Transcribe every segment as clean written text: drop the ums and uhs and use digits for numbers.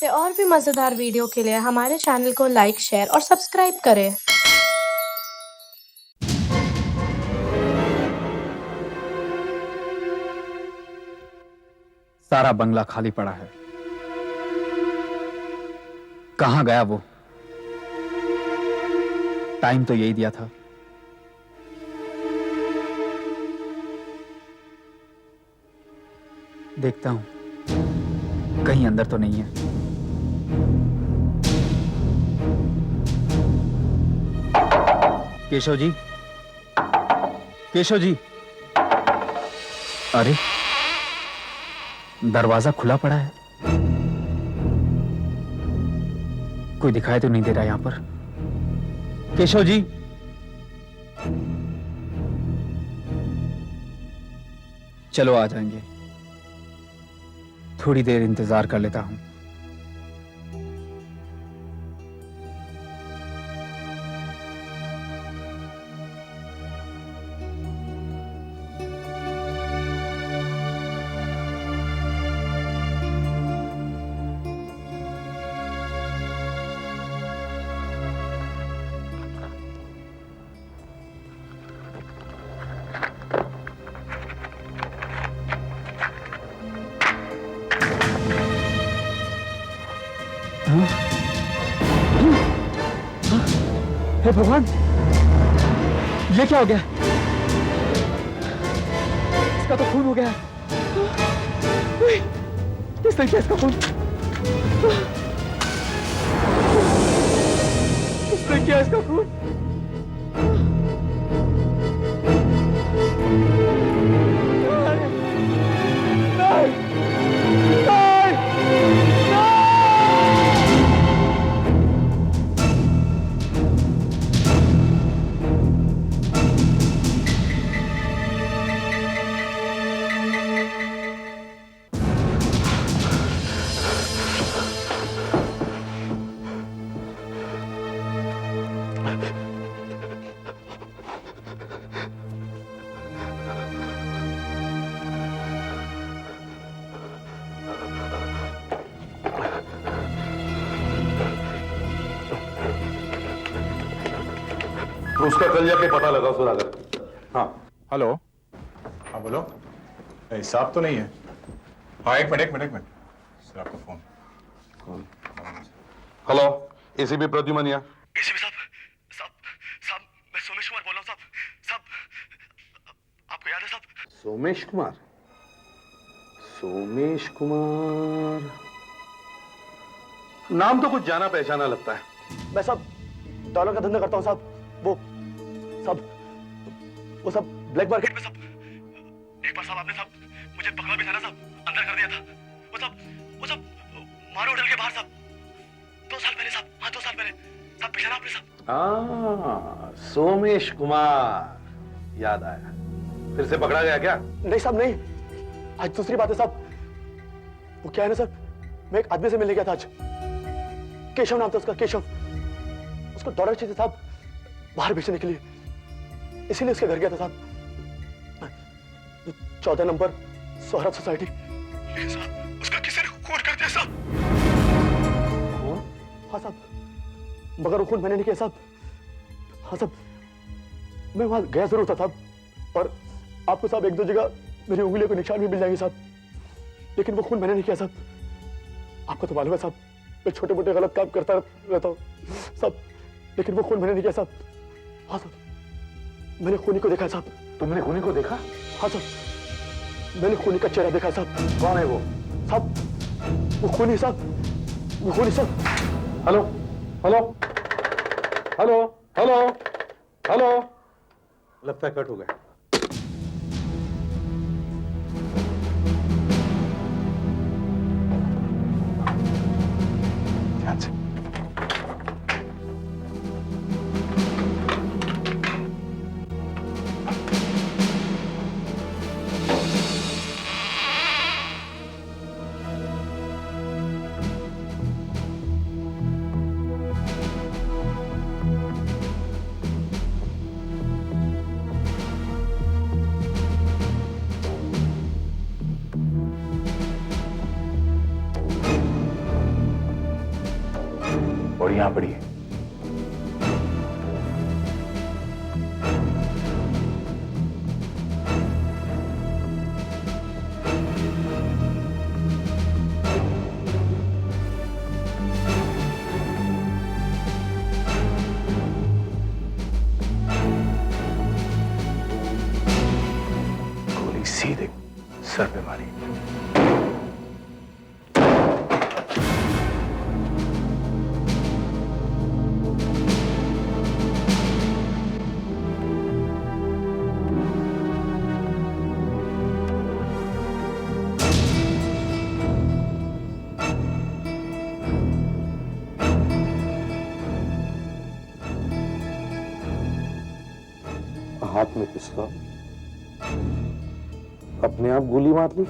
ऐसे और भी मज़ेदार वीडियो के लिए हमारे चैनल को लाइक, शेयर और सब्सक्राइब करें। सारा बंगला खाली पड़ा है। कहां गया वो? टाइम तो यही दिया था। देखता हूं कहीं अंदर तो नहीं है। केशव जी, केशव जी। अरे, दरवाजा खुला पड़ा है। कोई दिखाई तो नहीं दे रहा यहां पर। केशव जी। चलो आ जाएंगे। थोड़ी देर इंतजार कर लेता हूं। हे भगवान, ये क्या हो गया? इसका तो खून हो गया। किसने किया इसका खून? किसने किया इसका खून? तो उसका कल जाके पता लगा सुधाकर। हाँ हेलो। हाँ बोलो। नहीं, साहब तो नहीं है। हाँ एक मिनट सर, आपका फोन। हेलो, एसीपी प्रद्युमन यहाँ। एसीपी साहब मैं सोमेश कुमार बोल रहा हूँ साहब आपको याद है साहब? सोमेश कुमार? सोमेश कुमार नाम तो कुछ जाना पहचाना लगता है। मैं सब डॉलर का धंधा करता हूँ साहब। वो सब ब्लैक मार्केट में सब। एक बार साहब आपने साहब मुझे पकड़ा भी था ना साहब, अंदर कर दिया था। वो सब मारो होटल के बाहर साहब। 2 साल पहले साहब। हाँ 2 साल पहले साहब, पहचाना आपने साहब? सोमेश कुमार, याद आया। फिर से पकड़ा गया क्या? नहीं साहब नहीं, आज दूसरी बात है साहब। वो क्या है ना सर, मैं एक आदमी से मिलने गया था आज। केशव नाम था उसका, केशव। उसको डॉलर चाहिए साहब बाहर भेजने के लिए, इसीलिए उसके घर गया था साहब। 14 नंबर सोहराब सोसाइटी। लेकिन साहब उसका किसी ने खून कर दिया साहब। खून? हाँ साहब, मगर वो खून मैंने नहीं किया साहब। हाँ साहब, मैं वहां गया जरूर था साहब, और आपको साहब 1-2 जगह मेरी उंगलियों के निशान भी मिल जाएंगे साहब, लेकिन वो खून मैंने नहीं किया साहब। आपको तो मालूम है साहब, मैं छोटे मोटे गलत काम करता रहता हूँ साहब, लेकिन वो खून मैंने नहीं किया साहब। हाँ साहब, मैंने खूनी को देखा साहब। तुमने खूनी को देखा? हाँ साहब, मैंने खूनी का चेहरा देखा साहब। कौन है वो? साहब वो खूनी साहब, वो खूनी साहब। Hello hello hello hello hello. लगता है कट हो गया। ध्यान से। और यहां पड़ी है। गोली सीधे सर पे मारी। हाथ में पिस्तौल, अपने आप गोली मार ली।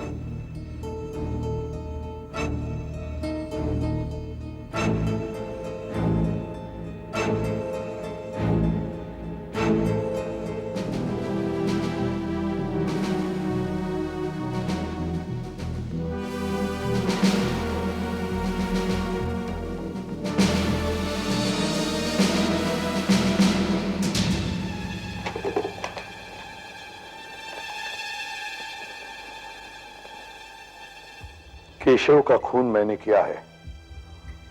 केशव का खून मैंने किया है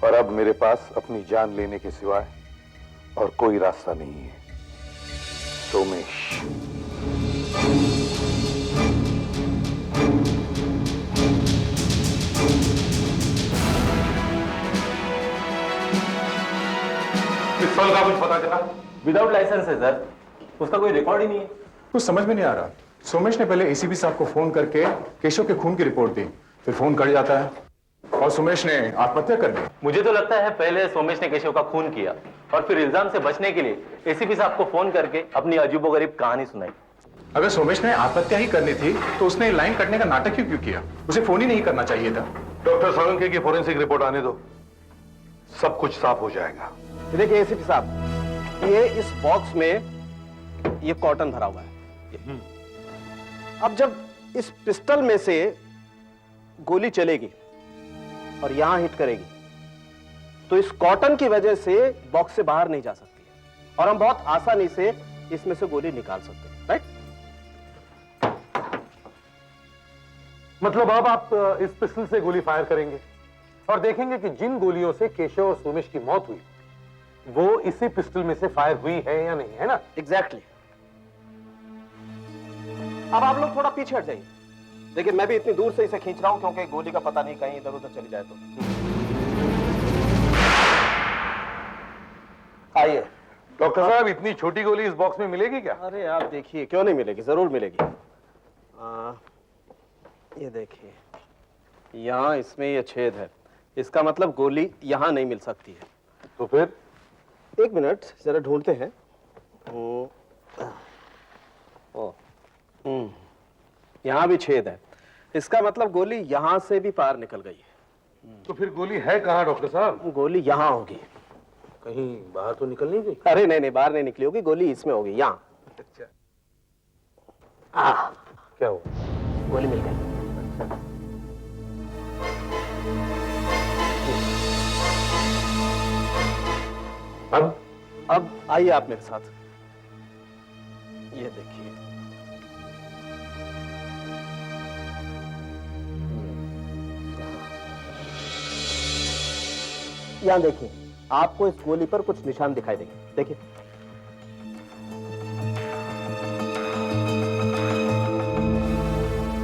और अब मेरे पास अपनी जान लेने के सिवाय और कोई रास्ता नहीं है। सोमेश, पिस्तौल का कुछ पता चला? विदाउट लाइसेंस है सर, उसका कोई रिकॉर्ड ही नहीं है। कुछ समझ में नहीं आ रहा। सोमेश ने पहले एसीपी साहब को फोन करके केशव के खून की रिपोर्ट दी, फिर फोन कट जाता है और सोमेश ने आत्महत्या कर ली। मुझे तो लगता है पहले सोमेश ने केशव का खून किया और फिर इल्जाम से बचने के लिए एसीपी साहब को फोन करके अपनी अजीबोगरीब कहानी सुनाई। अगर सोमेश ने आत्महत्या ही करनी थी तो उसने लाइन कटने का नाटक क्यों किया? उसे फोन ही नहीं करना चाहिए था। डॉक्टर सोलंकी की फोरेंसिक रिपोर्ट आने दो, सब कुछ साफ हो जाएगा। देखिए एसीपी साहब, ये इस बॉक्स में ये कॉटन भरा हुआ है। अब जब इस पिस्टल में से गोली चलेगी और यहां हिट करेगी तो इस कॉटन की वजह से बॉक्स से बाहर नहीं जा सकती है और हम बहुत आसानी से इसमें से गोली निकाल सकते हैं, राइट? मतलब अब आप इस पिस्टल से गोली फायर करेंगे और देखेंगे कि जिन गोलियों से केशव और सोमेश की मौत हुई वो इसी पिस्टल में से फायर हुई है या नहीं, है ना? एग्जैक्टली। अब आप लोग थोड़ा पीछे हट जाइए। देखिए मैं भी इतनी दूर से इसे खींच रहा हूं क्योंकि गोली का पता नहीं कहीं इधर उधर चली जाए तो। आइए। डॉक्टर साहब, इतनी छोटी गोली इस बॉक्स में मिलेगी क्या? अरे आप देखिए, क्यों नहीं मिलेगी, जरूर मिलेगी। ये देखिए, यहाँ इसमें ये छेद है, इसका मतलब गोली यहाँ नहीं मिल सकती है। तो फिर? एक मिनट जरा ढूंढते हैं। यहाँ भी छेद है, इसका मतलब गोली यहाँ से भी पार निकल गई है। तो फिर गोली है कहाँ डॉक्टर साहब? गोली यहाँ होगी। कहीं बाहर तो निकल नहीं गई? अरे नहीं नहीं, बाहर नहीं निकली होगी, गोली इसमें होगी, यहाँ। अच्छा। क्या हुआ? गोली मिल गई। अब आइए आप मेरे साथ। ये देखिए, यहां देखिए, आपको इस गोली पर कुछ निशान दिखाई देंगे। देखिए,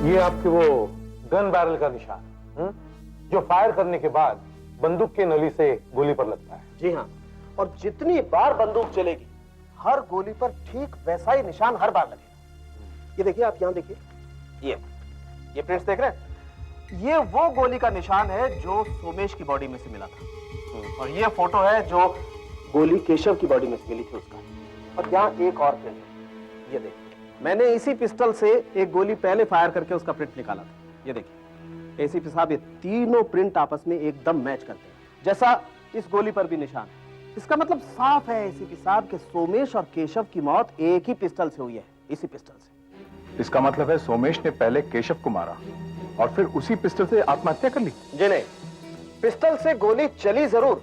ये आपके वो गन बैरल का निशान, जो फायर करने के बाद बंदूक के नली से गोली पर लगता है। जी हाँ, और जितनी बार बंदूक चलेगी हर गोली पर ठीक वैसा ही निशान हर बार लगेगा। ये देखिए, आप यहाँ देखिए, ये प्रिंट्स देख रहे हैं? ये वो गोली का निशान है जो सोमेश की बॉडी में से मिला था, और ये फोटो है जो गोली केशव की बॉडी में से मिली थी उसका। और यहाँ एक और प्रिंट है, ये देखिए, मैंने इसी पिस्टल से एक गोली पहले फायर करके उसका प्रिंट निकाला था। ये देखिए एसीपी साहब, ये तीनों प्रिंट आपस में एकदम मैच करते हैं, जैसा इस गोली पर भी निशान है। इसका मतलब साफ है एसीपी साहब कि सोमेश और केशव की मौत एक ही पिस्टल से हुई है, इसी पिस्टल से। इसका मतलब है सोमेश ने पहले केशव को मारा और फिर उसी पिस्टल से आत्महत्या कर ली? जी नहीं, पिस्टल से गोली चली जरूर,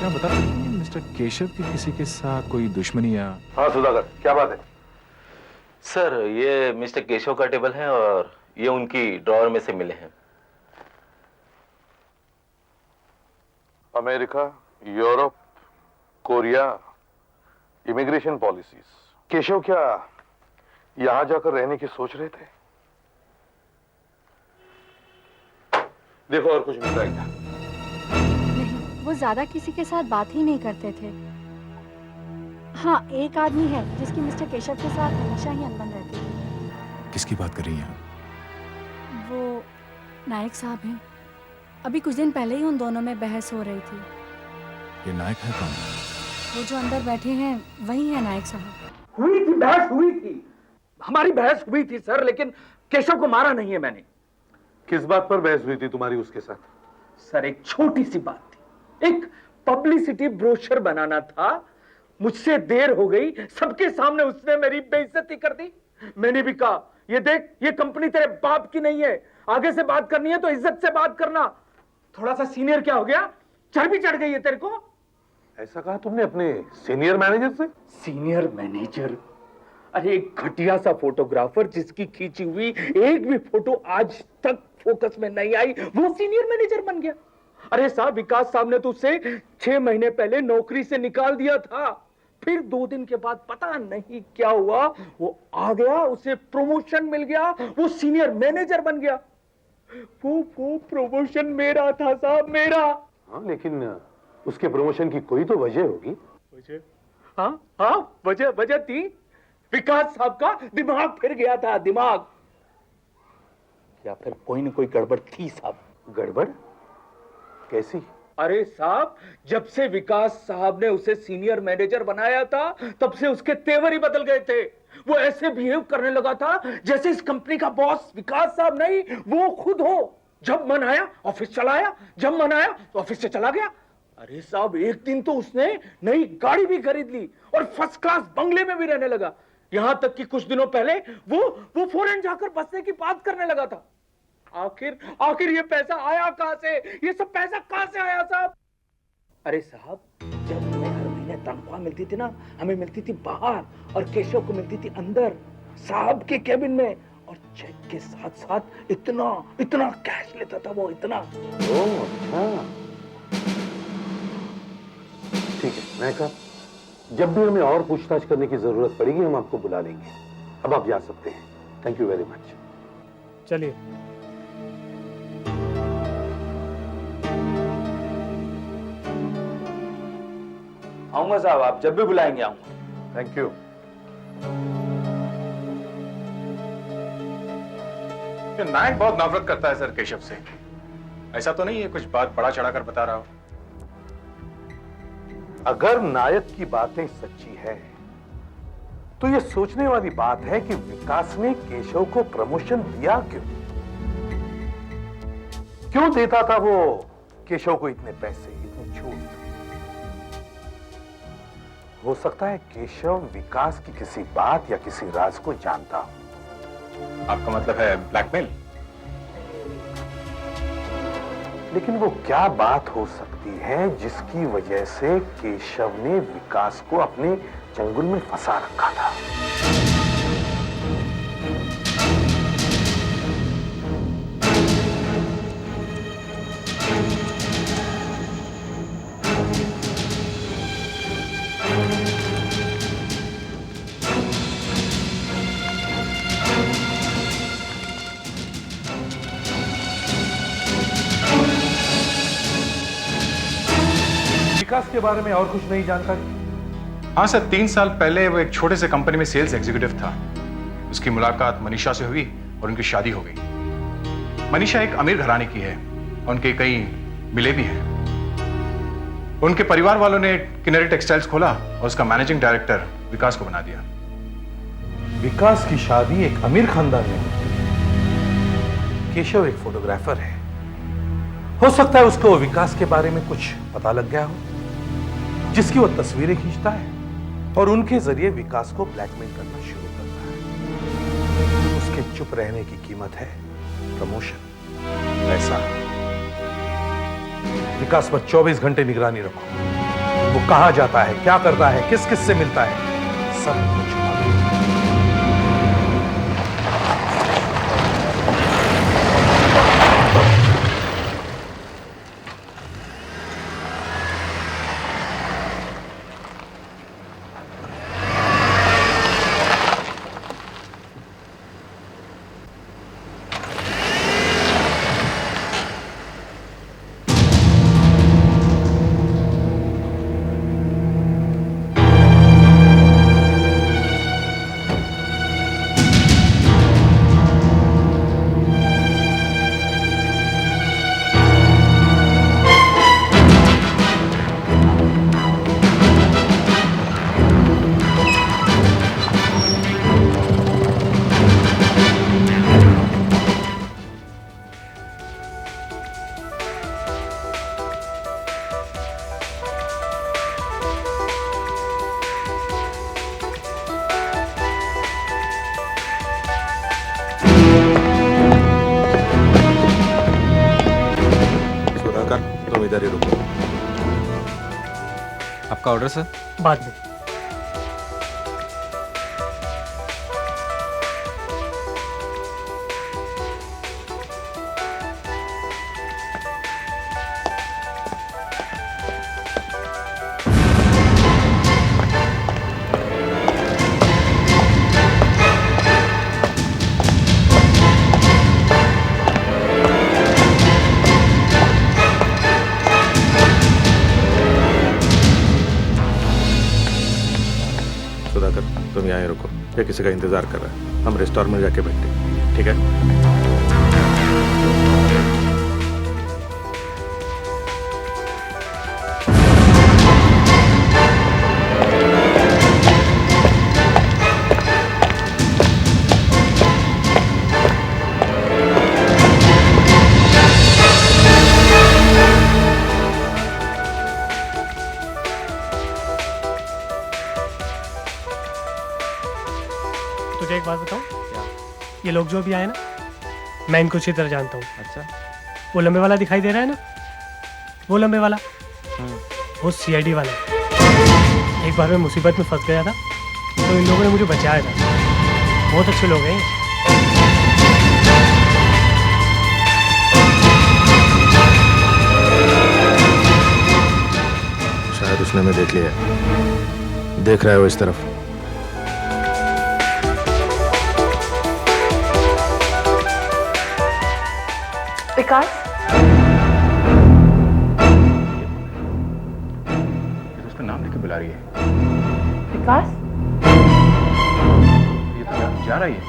क्या बता सकते हैं मिस्टर केशव की किसी के साथ कोई दुश्मनी या? हाँ सुधाकर, क्या बात है? सर ये मिस्टर केशव का टेबल है और ये उनकी ड्रॉअर में से मिले हैं। America, Europe, Korea, immigration policies. Keshav क्या यहां जाकर रहने की सोच रहे थे? देखो और कुछ मिल जाएगा। नहीं, वो ज्यादा किसी के साथ बात ही नहीं करते थे। हाँ, एक आदमी है जिसकी मिस्टर केशव के साथ हमेशा ही अनबन रहती है। किसकी बात कर रही हैं? वो नायक साहब हैं। अभी कुछ दिन पहले ही उन दोनों में बहस हो रही थी। ये नायक है कौन? वो जो अंदर बैठे हैं वही है नायक साहब। हुई थी, बहस हुई थी, हमारी बहस हुई थी सर, लेकिन केशव को मारा नहीं है मैंने। किस बात पर बहस हुई थी तुम्हारी उसके साथ? सर एक छोटी सी बात थी, एक पब्लिसिटी ब्रोशर बनाना था। मुझसे देर हो गई, सबके सामने उसने मेरी बेइज्जती कर दी। मैंने भी कहा ये देख, ये कंपनी तेरे बाप की नहीं है, आगे से बात करनी है तो इज्जत से बात करना। थोड़ा सा सीनियर क्या हो गया, चर्बी चढ़ गई है तेरे को। ऐसा कहा तुमने अपने सीनियर मैनेजर से? Senior manager? अरे एक घटिया सा फोटोग्राफर जिसकी खींची हुई एक भी फोटो आज तक फोकस में नहीं आई, वो सीनियर मैनेजर बन गया। अरे साहब, विकास साहब ने तो उसे 6 महीने पहले नौकरी से निकाल दिया था, फिर 2 दिन के बाद पता नहीं क्या हुआ, वो आ गया, उसे प्रमोशन मिल गया, वो सीनियर मैनेजर बन गया। वो प्रमोशन मेरा था साहब, मेरा। हाँ, लेकिन उसके प्रमोशन की कोई तो वजह होगी। वजह? हाँ, वजह थी विकास साहब का दिमाग फिर गया था, दिमाग। या फिर कोई न कोई गड़बड़ थी साहब। गड़बड़ कैसी? अरे साहब, जब से विकास साहब ने उसे सीनियर मैनेजर बनाया था तब से उसके तेवर ही बदल गए थे। वो ऐसे बिहेव करने लगा था जैसे इस कंपनी का बॉस विकास साहब नहीं, वो खुद हो। जब मन आया ऑफिस चला आया, जब मन आया तो ऑफिस से चला गया। अरे साहब, एक दिन तो उसने नई गाड़ी भी खरीद ली और फर्स्ट क्लास बंगले में भी रहने लगा। यहां तक कि कुछ दिनों पहले वो फॉरेन जाकर बसने की बात करने लगा था। आखिर ये पैसा आया कहां से? ये सब पैसा कहां से आया साहब? अरे साहब, जब हमें हर महीने तनख्वाह मिलती थी ना, हमें मिलती थी बाहर और केशव को मिलती थी अंदर साहब के केबिन में, और चेक के साथ साथ इतना कैश लेता था वो, इतना। ओह अच्छा, ठीक है। मैं कहा जब भी हमें और पूछताछ करने की जरूरत पड़ेगी हम आपको बुला लेंगे। अब आप जा सकते हैं। Thank you very much. चलिए। आऊंगा साहब, आप जब भी बुलाएंगे आऊंगा। Thank you. नायक बहुत नफरत करता है सर केशव से। ऐसा तो नहीं है कुछ बात बड़ा चढ़ाकर बता रहा हो? अगर नायक की बातें सच्ची है तो यह सोचने वाली बात है कि विकास ने केशव को प्रमोशन दिया क्यों देता था वो केशव को इतने पैसे, इतनी छूट? हो सकता है केशव विकास की किसी बात या किसी राज को जानता हो। आपका मतलब है ब्लैकमेल? लेकिन वो क्या बात हो सकती है जिसकी वजह से केशव ने विकास को अपने चंगुल में फंसा रखा था? विकास के बारे में और कुछ नहीं जानकारी? हाँ सर, 3 साल पहले वो एक छोटे से कंपनी में सेल्स एग्जीक्यूटिव था। उसकी मुलाकात मनीषा से हुई और उनकी शादी हो गई। मनीषा एक अमीर घराने की है और उनके कई मिले भी हैं। उनके परिवार वालों ने किनरी टेक्सटाइल्स खोला और उसका मैनेजिंग डायरेक्टर विकास को बना दिया। विकास की शादी एक अमीर खानदान में हुई। केशव एक फोटोग्राफर है, हो सकता है उसको विकास के बारे में कुछ पता लग गया हो, जिसकी वो तस्वीरें खींचता है और उनके जरिए विकास को ब्लैकमेल करना शुरू करता है। उसके चुप रहने की कीमत है प्रमोशन, पैसा। विकास पर 24 घंटे निगरानी रखो। वो कहां जाता है, क्या करता है, किस किस से मिलता है, सब कुछ मालूम है। तुम इधर ही रुको। आपका ऑर्डर सर? बाद में। सुधाकर, तुम यहाँ ही रुको, ये किसी का इंतजार कर रहा है। हम रेस्टोरेंट में जाके बैठते, ठीक है? तुझे एक बात बताऊं? ये लोग जो अभी आए ना, मैं इनको अच्छी तरह जानता हूँ। अच्छा। वो लंबे वाला दिखाई दे रहा है ना, वो लंबे वाला, वो CID वाला। एक बार मैं मुसीबत में फंस गया था, तो इन लोगों ने मुझे बचाया था। बहुत अच्छे लोग हैं ये। शायद उसने मैं देख लिया, देख रहा है वो इस तरफ। विकास, ये तो उसका नाम लेके बुला रही है। विकास, ये तो जा रही है।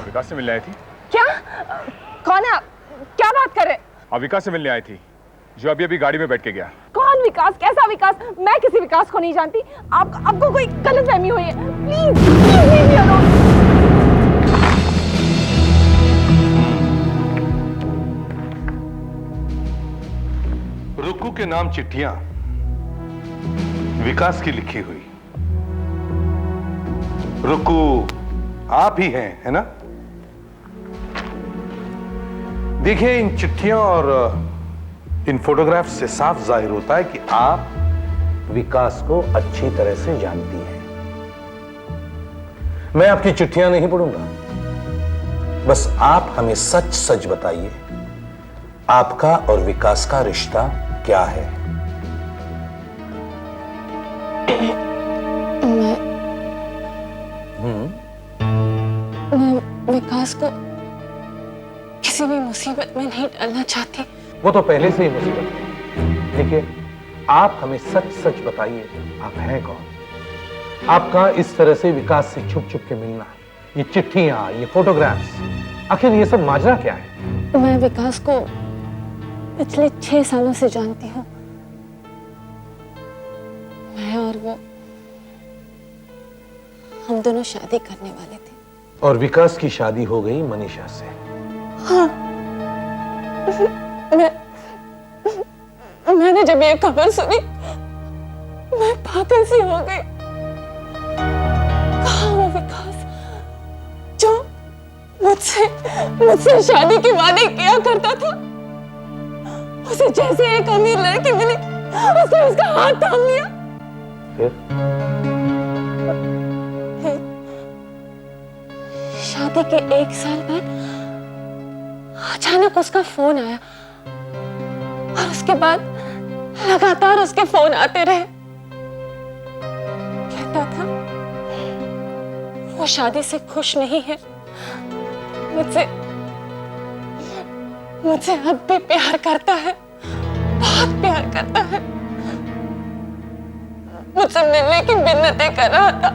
विकास से मिलने आई थी। क्या? कौन है आप? क्या बात कर रहे हैं? आप विकास से मिलने आई थी, जो अभी अभी गाड़ी में बैठ के गया। कौन विकास? कैसा विकास? मैं किसी विकास को नहीं जानती। आपको कोई गलतफहमी हुई है। Please please leave me alone. Rukku के नाम चिट्ठियां विकास की लिखी हुई। रुक्कू आप ही हैं, है ना? देखिए, इन चिट्ठियों और इन फोटोग्राफ से साफ जाहिर होता है कि आप विकास को अच्छी तरह से जानती हैं। मैं आपकी चिट्ठियां नहीं पढ़ूंगा, बस आप हमें सच सच बताइए, आपका और विकास का रिश्ता क्या है? मैं विकास को किसी भी मुसीबत में नहीं डालना चाहती। वो तो पहले से ही मुसीबत है। देखिए, आप हमें सच सच बताइए, आप हैं कौन? आपका इस तरह से विकास से छुप छुप के मिलना, ये चिट्ठियां, ये फोटोग्राफ्स, आखिर ये सब माजरा क्या है? मैं विकास को पिछले 6 सालों से जानती हूँ। मैं और वो हम दोनों शादी करने वाले थे। और विकास की शादी हो गई मनीषा से। हाँ, मैंने जब ये खबर सुनी मैं पागल सी हो गई। कहाँ वो विकास जो मुझसे शादी के वादे किया करता था? उसे जैसे एक अमीर लड़की मिली उसने उसका हाथ थाम लिया। फिर शादी के 1 साल बाद अचानक उसका फोन आया और उसके बाद लगातार उसके फोन आते रहे। कहता था वो शादी से खुश नहीं है, मुझसे अब भी प्यार करता है, बहुत प्यार करता है। मुझसे मिलने की मिन्नतें कर रहा था।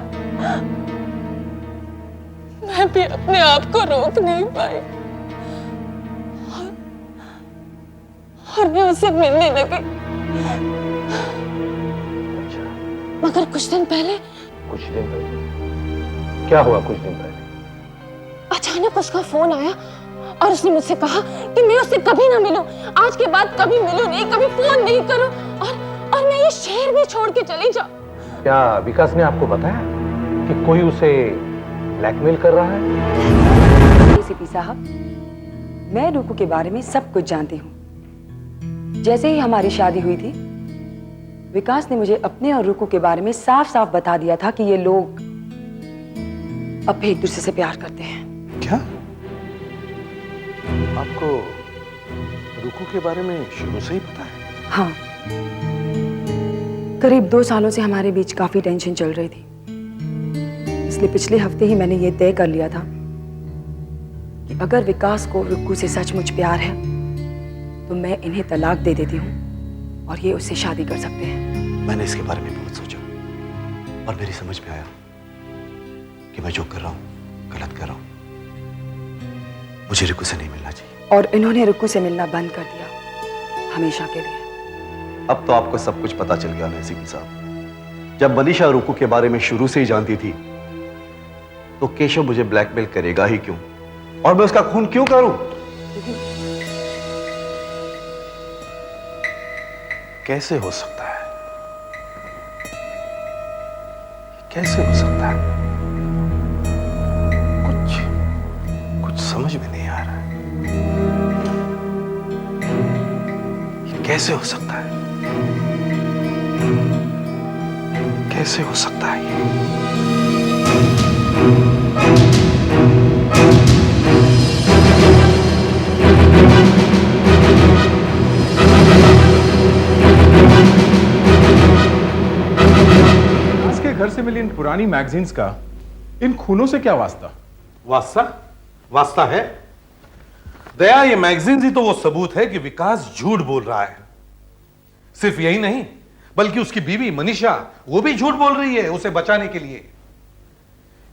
मैं भी अपने आप को रोक नहीं पाई और मैं उससे मिलने लगी। मगर कुछ दिन पहले क्या हुआ? कुछ दिन पहले अचानक उसका फोन आया और उसने मुझसे कहा कि मैं उससे कभी ना मिलूं, आज के बाद कभी मिलूं नहीं, कभी फोन नहीं करूं और मैं ये शहर भी छोड़ के चली जाऊं। क्या विकास ने आपको बताया कि कोई उसे ब्लैकमेल कर रहा है? एसीपी साहब, मैं रुकू के बारे में सब कुछ जानती हूँ। जैसे ही हमारी शादी हुई थी, विकास ने मुझे अपने और रुकू के बारे में साफ साफ बता दिया था कि ये लोग अब भी एक दूसरे से प्यार करते हैं। क्या आपको रुकू के बारे में शुरू से ही पता है? हाँ, करीब 2 सालों से हमारे बीच काफी टेंशन चल रही थी, इसलिए पिछले हफ्ते ही मैंने ये तय कर लिया था कि अगर विकास को रुकू से सचमुच प्यार है तो मैं इन्हें तलाक दे देती हूँ और ये उससे शादी कर सकते हैं। मैंने इसके बारे में बहुत सोचा और मेरी समझ में आया कि मैं जो कर रहा हूँ गलत कर रहा हूँ। मुझे रुकू से नहीं मिलना चाहिए। और इन्होंने रुकू से मिलना बंद कर दिया, हमेशा के लिए। अब तो आपको सब कुछ पता चल गया ना एसीपी साहब। जब मनीषा रुकू के बारे में शुरू से ही जानती थी तो केशव मुझे ब्लैकमेल करेगा ही क्यों, और मैं उसका खून क्यों करूं? कैसे हो सकता है? कैसे हो सकता है? कुछ समझ में नहीं आ रहा है। ये कैसे हो सकता है? कैसे हो सकता है ये? घर से मिली इन पुरानी मैगजीन्स का इन खूनों से क्या वास्ता? वास्ता है दया, ये मैगजीन्स ही तो वो सबूत है कि विकास झूठ बोल रहा है। सिर्फ यही नहीं बल्कि उसकी बीवी मनीषा वो भी झूठ बोल रही है उसे बचाने के लिए।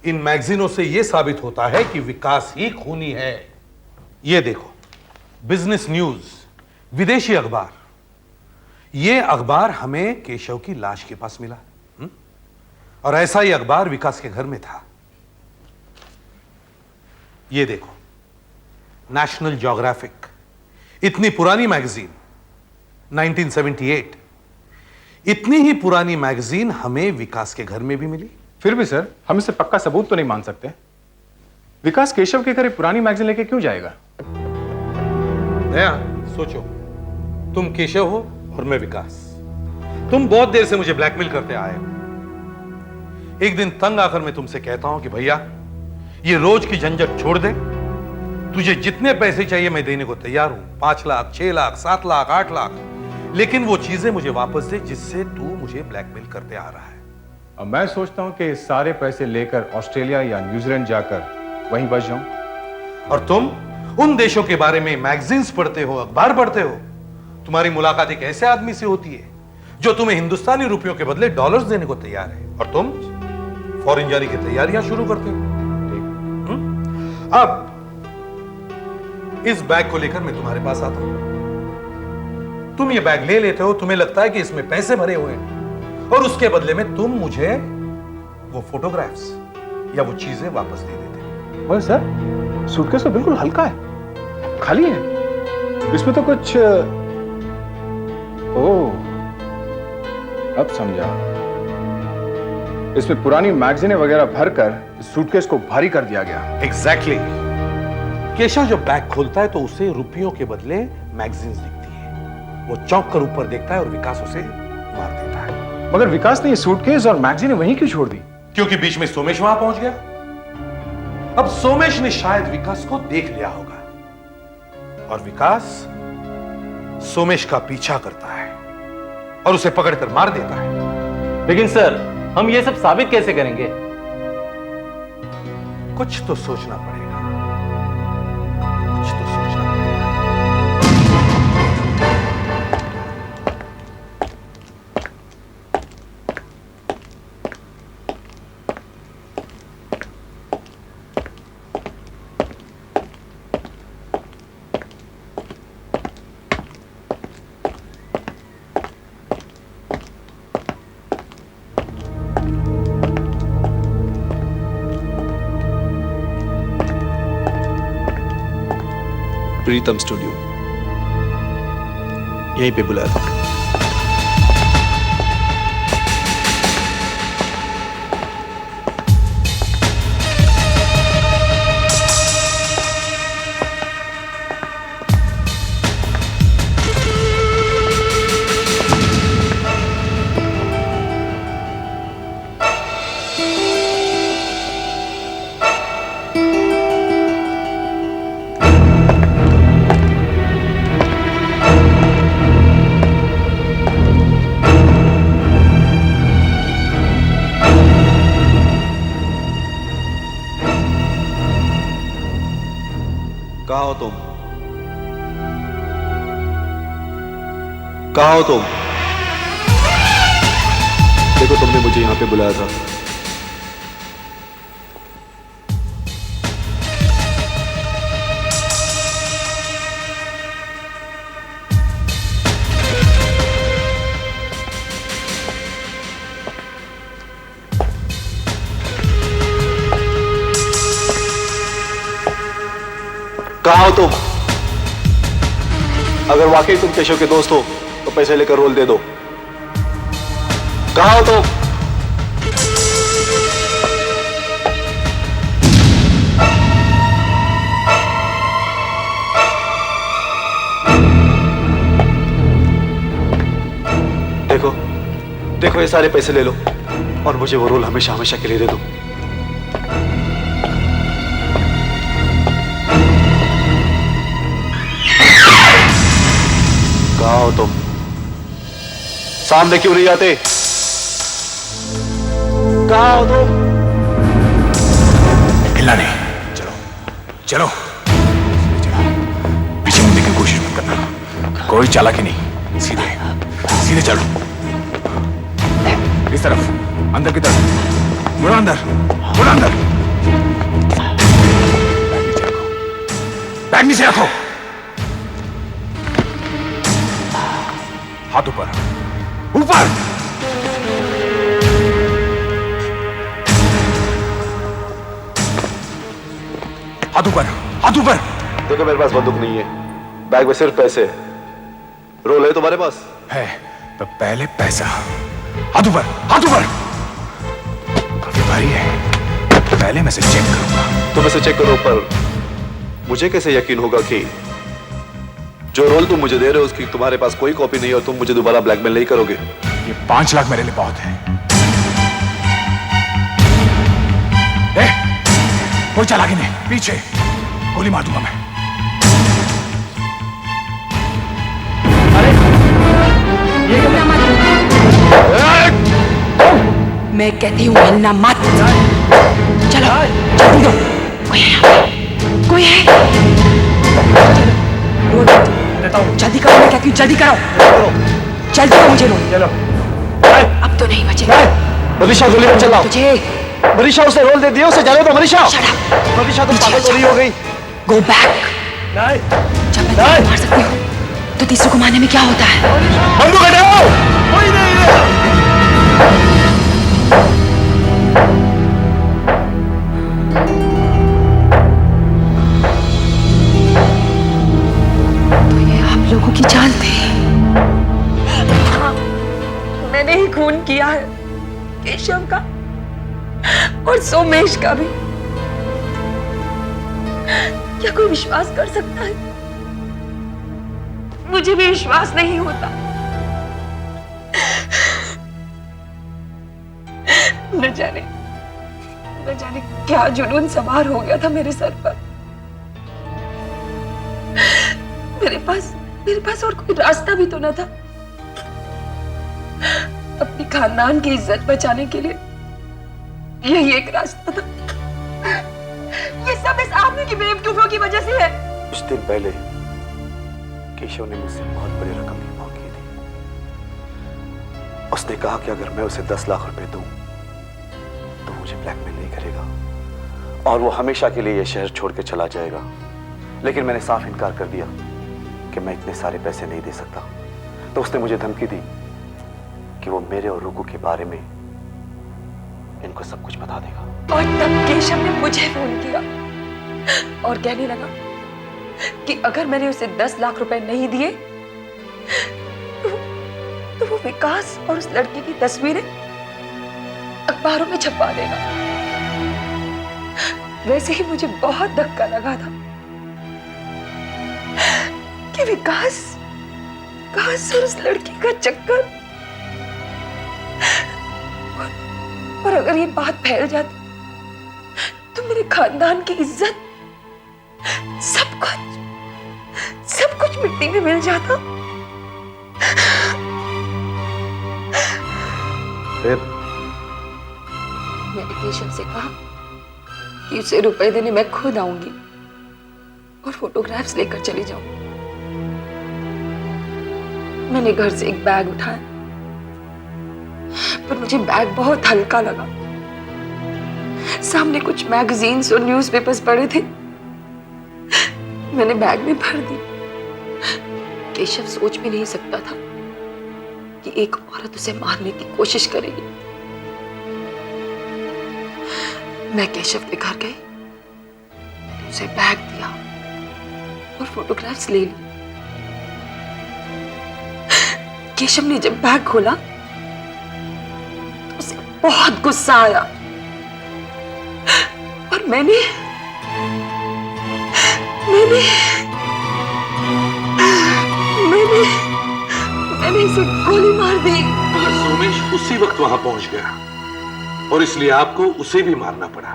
इन मैगजीनों से यह साबित होता है कि विकास ही खूनी है। ये देखो, बिजनेस न्यूज, विदेशी अखबार। यह अखबार हमें केशव की लाश के पास मिला और ऐसा ही अखबार विकास के घर में था। ये देखो, नेशनल ज्योग्राफिक, इतनी पुरानी मैगजीन, 1978। इतनी ही पुरानी मैगजीन हमें विकास के घर में भी मिली। फिर भी सर, हम इसे पक्का सबूत तो नहीं मान सकते। विकास केशव के घर एक पुरानी मैगजीन लेके क्यों जाएगा? दया, सोचो, तुम केशव हो और मैं विकास। तुम बहुत देर से मुझे ब्लैकमेल करते आए हो। एक दिन तंग आकर मैं तुमसे कहता हूं कि भैया ये रोज की झंझट छोड़ दे, तुझे जितने पैसे चाहिए मैं देने को तैयार हूं, 5 लाख, 6 लाख, 7 लाख, 8 लाख, लेकिन वो चीजें मुझे वापस दे जिससे तू मुझे ब्लैकमेल करते आ रहा है। अब मैं सोचता हूं कि सारे पैसे लेकर ऑस्ट्रेलिया या न्यूजीलैंड जाकर वहीं बच जाऊं। और तुम उन देशों के बारे में मैगजीन्स पढ़ते हो, अखबार पढ़ते हो। तुम्हारी मुलाकात एक ऐसे आदमी से होती है जो तुम्हें हिंदुस्तानी रुपयों के बदले डॉलर्स देने को तैयार है, और तुम फॉरेन जाने की तैयारियां शुरू करते हो। अब इस बैग को लेकर मैं तुम्हारे पास आता हूं। तुम ये बैग ले लेते हो, तुम्हें लगता है कि इसमें पैसे भरे हुए हैं, और उसके बदले में तुम मुझे वो फोटोग्राफ्स, या वो चीजें वापस दे देते। मगर सर सूटकेस तो बिल्कुल हल्का है, खाली है, इसमें तो कुछ ओह अब समझा, इसमें पुरानी मैगजीनें वगैरह भरकर सूटकेस को भारी कर दिया गया। एग्जैक्टली। केशव जब बैग खोलता है तो उसे रुपयों के बदले मैगजीन्स दिखती है। वो चौंक कर ऊपर देखता है और विकास उसे मार देता है। मगर विकास ने ये सूटकेस और मैगजीनें वहीं क्यों छोड़ दी? क्योंकि बीच में सोमेश वहां पहुंच गया। अब सोमेश ने शायद विकास को देख लिया होगा और विकास सोमेश का पीछा करता है और उसे पकड़कर मार देता है। लेकिन सर, हम ये सब साबित कैसे करेंगे? कुछ तो सोचना पड़ेगा। प्रीतम स्टूडियो यहीं पे बुलाया था। कहाँ हो तुम? कहाँ हो तुम? देखो तुमने मुझे यहां पे बुलाया था। कहाँ हो तुम? अगर वाकई तुम केशव के दोस्त हो तो पैसे लेकर रोल दे दो। कहाँ हो तुम? देखो देखो, ये सारे पैसे ले लो और मुझे वो रोल हमेशा हमेशा के लिए दे दो। कहाँ हो तुम? सामने क्यों नहीं आते? कहाँ हो तुम? हिलना नहीं, चलो चलो, पीछे मुड़ने की कोशिश मत करना, कोई चालाकी नहीं, सीधे सीधे चलो, इस तरफ, अंदर की तरफ, मुड़ो अंदर, मुड़ो अंदर। बैग नीचे रखो, हाथ ऊपर, ऊपर। हाथ ऊपर, हाथ ऊपर। देखो मेरे पास बंदूक नहीं है, बैग में सिर्फ पैसे है। रोल है तुम्हारे पास? है, तो पहले पैसा। हाथ ऊपर, हाथ ऊपर। काफी भारी है, पहले मैं इसे चेक करूंगा। तुम इसे चेक करो, पर मुझे कैसे यकीन होगा कि जो रोल तुम मुझे दे रहे हो उसकी तुम्हारे पास कोई कॉपी नहीं है और तुम मुझे दोबारा ब्लैकमेल नहीं करोगे? ये 5 लाख मेरे लिए बहुत है। कोई चालाकी नहीं, पीछे गोली मार दूंगा मैं। अरे ये क्या मत? मैं कहती हूँ हिलना मत। चलो जल्दी दो, कोई है यहाँ पे? कोई है? जल्दी करो, मैं कहती हूँ जल्दी करो, जल्दी करो मुझे रोल। चलो अब तो नहीं बचेगा। मनीषा गोली में चलाओ। तुझे मनीषा उसे रोल दे दिया, उसे जाने दो। मनीषा, मनीषा तुम पागल तो नहीं हो गई? Go back. जब मैं मार सकती हूँ तो तीसरे को मारने में क्या होता है? बंदूक हटाओ। कोई नहीं। 1 और सोमेश का भी। क्या कोई विश्वास कर सकता है? मुझे भी विश्वास नहीं होता। न जाने क्या जुनून सवार हो गया था मेरे सर पर। मेरे पास और कोई रास्ता भी तो न था। अपनी खानदान की इज्जत बचाने के लिए यही एक रास्ता था। ये सब इस आदमी की बेवकूफियों की वजह से है। कुछ दिन पहले केशव ने मुझसे बहुत बड़ी रकम की मांग की थी। उसने कहा कि अगर मैं उसे 10 लाख रुपए दूं तो मुझे ब्लैकमेल नहीं करेगा और वो हमेशा के लिए ये शहर छोड़ के चला जाएगा। लेकिन मैंने साफ इनकार कर दिया कि मैं इतने सारे पैसे नहीं दे सकता। तो उसने मुझे धमकी दी कि वो मेरे और रुकू के बारे में इनको सब कुछ बता देगा। और तब केशव ने मुझे फोन किया और कहने लगा कि अगर मैंने उसे 10 लाख रुपए नहीं दिए तो वो विकास और उस लड़की की तस्वीरें अखबारों में छपवा देगा। वैसे ही मुझे बहुत धक्का लगा था कि विकास और उस लड़की का चक्कर। और अगर ये बात फैल जाती तो मेरे खानदान की इज्जत, सब कुछ मिट्टी में मिल जाता। फिर मैंने केशव से कहा कि उसे रुपए देने मैं खुद आऊंगी और फोटोग्राफ्स लेकर चली जाऊंगी। मैंने घर से एक बैग उठाया, पर मुझे बैग बहुत हल्का लगा। सामने कुछ मैगजीन्स और न्यूज़पेपर्स पड़े थे। मैंने बैग में भर दी। केशव सोच भी नहीं सकता था कि एक औरत उसे मारने की कोशिश करेगी। मैं केशव के घर गई, मैंने उसे बैग दिया और फोटोग्राफ्स ले ली। केशव ने जब बैग खोला तो उसे बहुत गुस्सा आया और मैंने इसे गोली मार दी। मगर सोमेश उसी वक्त वहां पहुंच गया और इसलिए आपको उसे भी मारना पड़ा।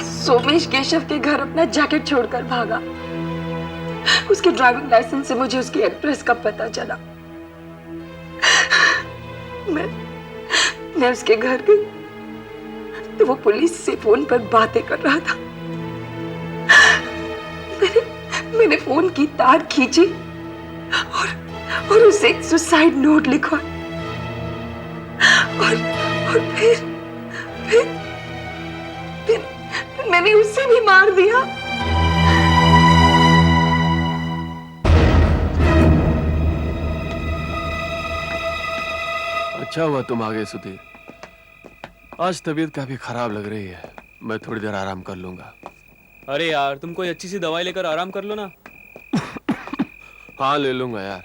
सोमेश केशव के घर अपना जैकेट छोड़कर भागा। उसके ड्राइविंग लाइसेंस से मुझे उसकी एड्रेस का पता चला। मैं उसके घर गई तो वो पुलिस से फोन पर बातें कर रहा था। मैंने फोन की तार खींची और उसे एक सुसाइड नोट लिखा और फिर मैंने उसे भी मार दिया। अच्छा हुआ तुम आ गए सुधीर। आज तबीयत काफी खराब लग रही है। मैं थोड़ी देर आराम कर लूंगा। अरे यार तुम कोई अच्छी सी दवाई लेकर आराम कर लो ना। हाँ ले लूंगा यार।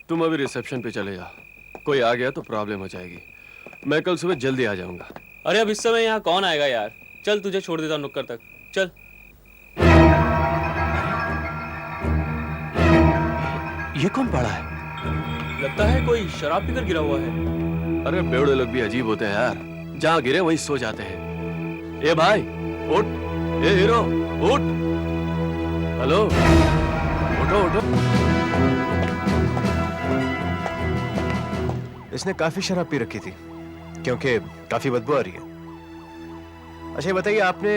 तुम अभी रिसेप्शन पे चले जाओ। कोई आ गया तो प्रॉब्लम हो जाएगी। मैं कल सुबह जल्दी आ जाऊंगा। अरे अब इस समय यहाँ कौन आएगा यार। चल तुझे छोड़ देता हूँ नुक्कड़ तक। चल। ये कौन पड़ा है? लगता है कोई शराब पीकर गिरा हुआ है। अरे बेवड़े लोग भी अजीब होते हैं यार। जहाँ गिरे वहीं सो जाते हैं। ए भाई उठ। ए हीरो उठ। हेलो उठो उठो। इसने काफी शराब पी रखी थी क्योंकि काफी बदबू आ रही है। अच्छा ये बताइए आपने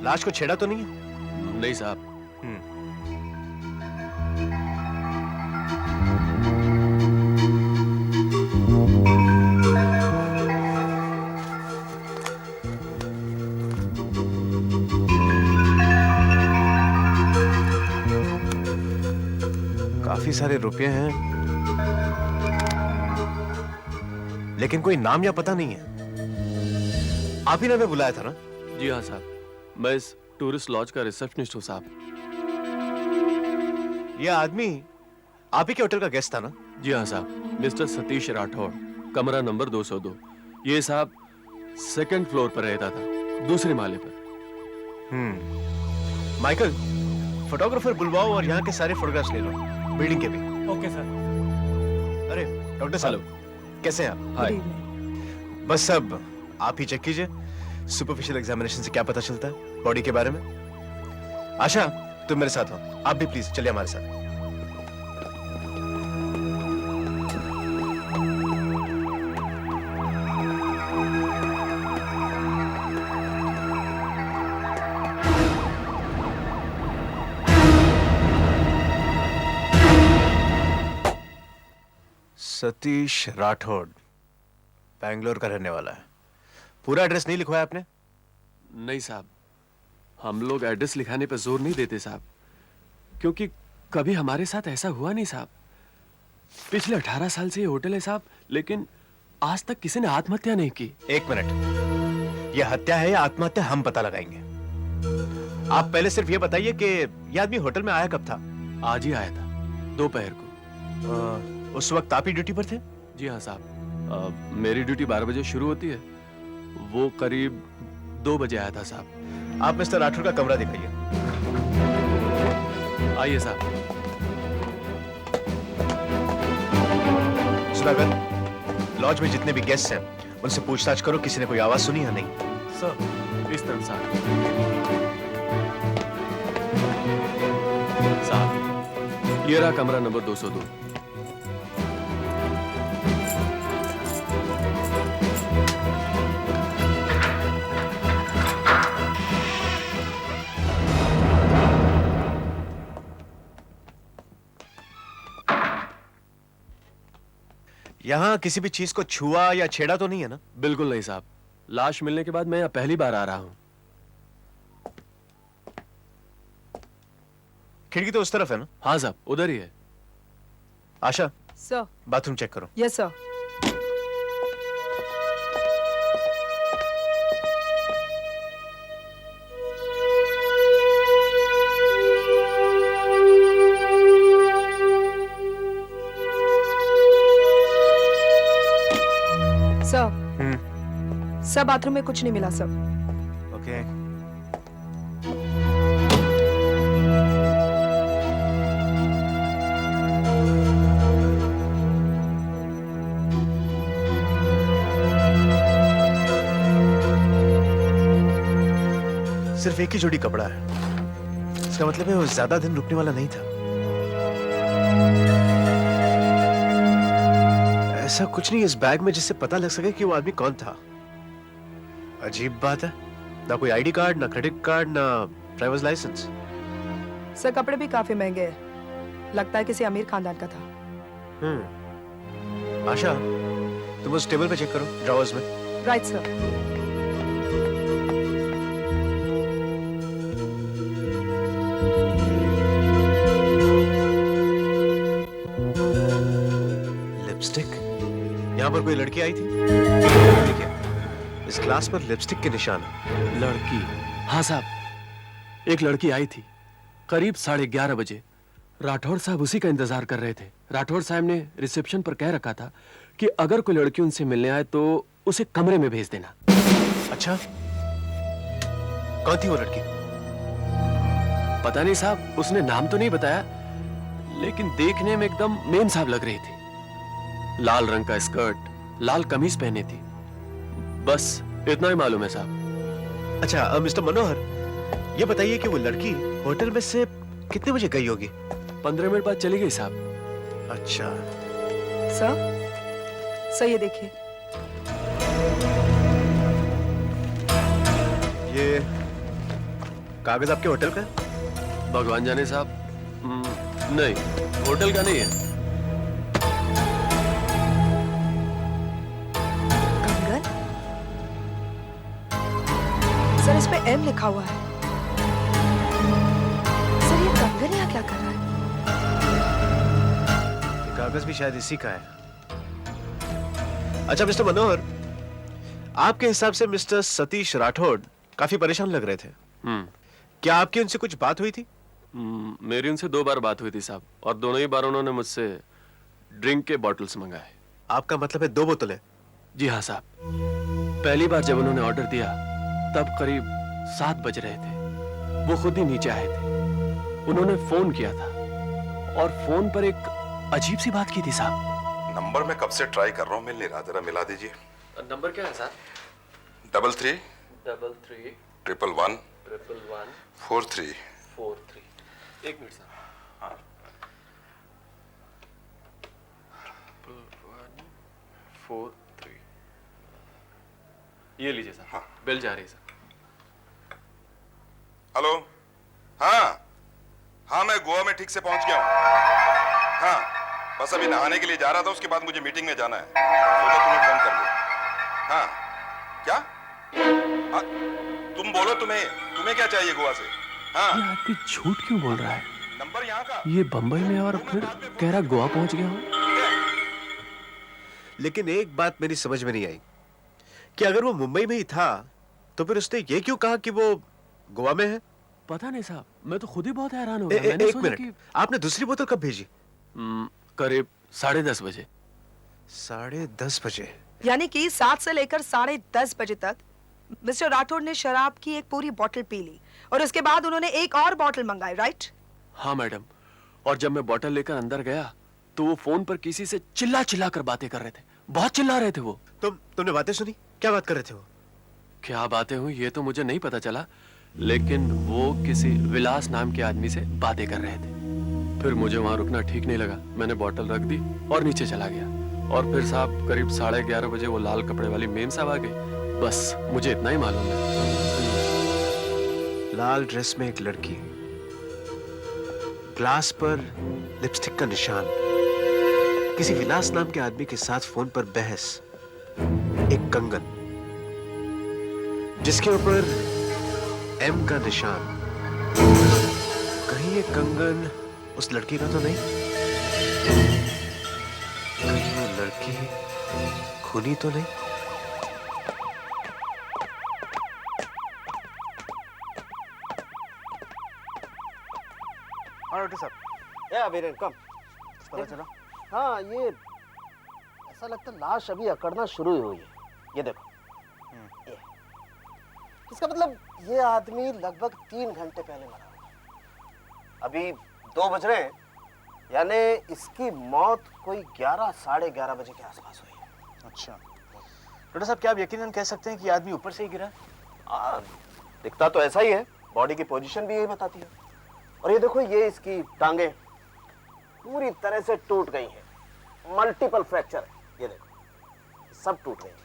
लाश को छेड़ा तो नहीं है? नहीं साहब। काफी सारे रुपए हैं लेकिन कोई नाम या पता नहीं है। आप ही ने हमें बुलाया था ना? जी हाँ साहब। मैं इस टूरिस्ट लॉज का रिसेप्शनिस्ट हूँ साहब। यह आदमी आप ही के होटल का गेस्ट था ना? जी हाँ साहब। मिस्टर सतीश राठौड़, कमरा नंबर 202। ये साहब सेकंड फ्लोर पर रहता था, दूसरे माले पर। माइकल, फोटोग्राफर बुलवाओ और यहाँ के सारे फोटोग्राफ्स ले लो, बिल्डिंग के भी। Okay sir. अरे डॉक्टर साहब, कैसे हैं आप? हाय। बस सब आप ही चेक कीजिए, सुपरफिशियल एग्जामिनेशन से क्या पता चलता है बॉडी के बारे में। आशा, तुम मेरे साथ हो, आप भी प्लीज चलिए हमारे साथ। सतीश राठौड़, बैंगलोर का रहने वाला है। पूरा एड्रेस नहीं लिखवाया आपने? नहीं साहब, हम लोग एड्रेस लिखाने पर जोर नहीं देते साहब, क्योंकि कभी हमारे साथ ऐसा हुआ नहीं साहब। पिछले 18 साल से ये होटल है साहब, लेकिन आज तक किसी ने आत्महत्या नहीं की। एक मिनट, ये हत्या है या आत्महत्या हम पता लगाएंगे। आप पहले सिर्फ ये बताइए कि ये आदमी होटल में आया कब था? आज ही आया था, दोपहर को। उस वक्त आप ही ड्यूटी पर थे? जी हाँ साहब, मेरी ड्यूटी 12 बजे शुरू होती है, वो करीब 2 बजे आया था साहब। आप मिस्टर राठौर का कमरा दिखाइए। आइए साहब। सुधाकर, लॉज में जितने भी गेस्ट हैं उनसे पूछताछ करो, किसी ने कोई आवाज सुनी या नहीं। सर, इस तरफ साहब, ये रहा कमरा नंबर 202। यहाँ किसी भी चीज को छुआ या छेड़ा तो नहीं है ना? बिल्कुल नहीं साहब, लाश मिलने के बाद मैं यहाँ पहली बार आ रहा हूँ। खिड़की तो उस तरफ है ना? हाँ साहब, उधर ही है। आशा, सर। बाथरूम चेक करो। Yes sir. सर, बाथरूम में कुछ नहीं मिला सर। ओके। सिर्फ एक ही जोड़ी कपड़ा है, इसका मतलब है वो ज्यादा दिन रुकने वाला नहीं था। ऐसा कुछ नहीं इस बैग में जिससे पता लग सके कि वो आदमी कौन था। अजीब बात है, ना कोई आईडी कार्ड, ना क्रेडिट कार्ड, ना ड्राइवर्स लाइसेंस। सर, कपड़े भी काफी महंगे हैं, लगता है किसी अमीर खानदान का था। आशा, तुम उस टेबल पे चेक करो, ड्रॉवर्स में। Right sir. लिपस्टिक, यहाँ पर कोई लड़की आई थी? देखिए, इस ग्लास पर लिपस्टिक के निशान है। लड़की? हाँ साहब, एक लड़की आई थी करीब 11:30 बजे। राठौर साहब उसी का इंतजार कर रहे थे। राठौर साहब ने रिसेप्शन पर कह रखा था कि अगर कोई लड़की उनसे मिलने आए तो उसे कमरे में भेज देना। अच्छा, कौन थी वो लड़की? पता नहीं साहब, उसने नाम तो नहीं बताया, लेकिन देखने में एकदम मेम साहब लग रही थी। लाल रंग का स्कर्ट, लाल कमीज पहनी थी, बस इतना ही मालूम है साहब। अच्छा मिस्टर मनोहर, ये बताइए कि वो लड़की होटल में से कितने बजे गई होगी? 15 मिनट बाद चली गई साहब। अच्छा सर, ये देखिए। ये कागज आपके होटल का है? भगवान जाने साहब, नहीं, होटल का नहीं है। कंगन? सर, इस पे एम लिखा हुआ है। सर, ये कंगन यहाँ क्या कर रहा है? ये कागज भी शायद इसी का है। अच्छा मिस्टर मनोहर, आपके हिसाब से मिस्टर सतीश राठौड़ काफी परेशान लग रहे थे। क्या आपकी उनसे कुछ बात हुई थी? मेरी उनसे 2 बार बात हुई थी साहब, और दोनों ही बार उन्होंने मुझसे ड्रिंक के बॉटल्स मंगाए। आपका मतलब है 2 बोतलें? जी हाँ साहब। पहली बार जब उन्होंने ऑर्डर दिया तब करीब 7 बज रहे थे। वो खुद ही नीचे आए थे। उन्होंने फोन किया था और फोन पर एक अजीब सी बात की थी साहब। नंबर मैं कब से ट्राई कर रहा हूँ, मिल नहीं रहा, जरा मिला दीजिए। नंबर क्या है सर? 33 33 111 111 43 43। एक मिनट सर। हाँ 43। ये लीजिए सर। हाँ बिल जा रही है सर। हेलो। हाँ हाँ मैं गोवा में ठीक से पहुंच गया हूँ। हाँ बस अभी नहाने के लिए जा रहा था, उसके बाद मुझे मीटिंग में जाना है, सोचा तुम्हें फोन कर लूं। हाँ क्या? हाँ, तुम बोलो, तुम्हें क्या चाहिए गोवा से? हाँ ये आदमी झूठ क्यों बोल रहा है? नंबर यहाँ का। ये बंबई में और फिर कह रहा गोवा पहुंच गया हूँ। लेकिन एक बात मेरी समझ में नहीं आई कि अगर वो मुंबई में ही था तो फिर उसने ये क्यों कहा कि वो गोवा में है? पता नहीं साहब, मैं तो खुद ही बहुत हैरान हो गया। मैंने एक सोचा मिनट कि आपने दूसरी बोतल कब भेजी? करीब 10:30 बजे। 10:30 बजे? यानी कि 7 से लेकर 10:30 बजे तक मिस्टर राठौड़ ने शराब की एक पूरी बोतल पी ली और उसके बाद उन्होंने एक और बोतल मंगाई, राइट? हाँ मैडम, और जब मैं बोतल लेकर अंदर गया तो वो फोन पर किसी से चिल्ला चिल्ला कर बातें कर रहे थे। बहुत चिल्ला रहे थे वो। तुमने बातें सुनी? क्या बात कर रहे थे वो? क्या बातें हुई ये तो मुझे नहीं पता चला, लेकिन वो किसी विलास नाम के आदमी से बातें कर रहे थे। फिर मुझे वहां रुकना ठीक नहीं लगा, मैंने बोतल रख दी और नीचे चला गया। और फिर साहब करीब 11:30 बजे वो लाल कपड़े वाली मेम साहब आ गई। बस मुझे इतना ही मालूम है। लाल ड्रेस में एक लड़की, ग्लास पर लिपस्टिक का निशान, किसी विलास नाम के आदमी के साथ फोन पर बहस, एक कंगन जिसके ऊपर एम का निशान। कहीं ये कंगन उस लड़की का तो नहीं? कहीं वो लड़की खूनी तो नहीं? हाँ डॉक्टर साहब। या वीरेन कम। पता चला? हाँ ये ऐसा लगता है लाश अभी अकड़ना शुरू ही हुई है। ये देखो, ये इसका मतलब ये आदमी लगभग 3 घंटे पहले मरा होगा। अभी 2 बज रहे हैं, यानी इसकी मौत कोई 11 साढ़े 11 बजे के आसपास हुई है। अच्छा डॉक्टर साहब, क्या आप यकीनन कह सकते हैं कि आदमी ऊपर से ही गिरा? दिखता तो ऐसा ही है, बॉडी की पोजीशन भी यही बताती है। और ये देखो, ये इसकी टांगे पूरी तरह से टूट गई हैं, मल्टीपल फ्रैक्चर है। ये देखो सब टूट गई है।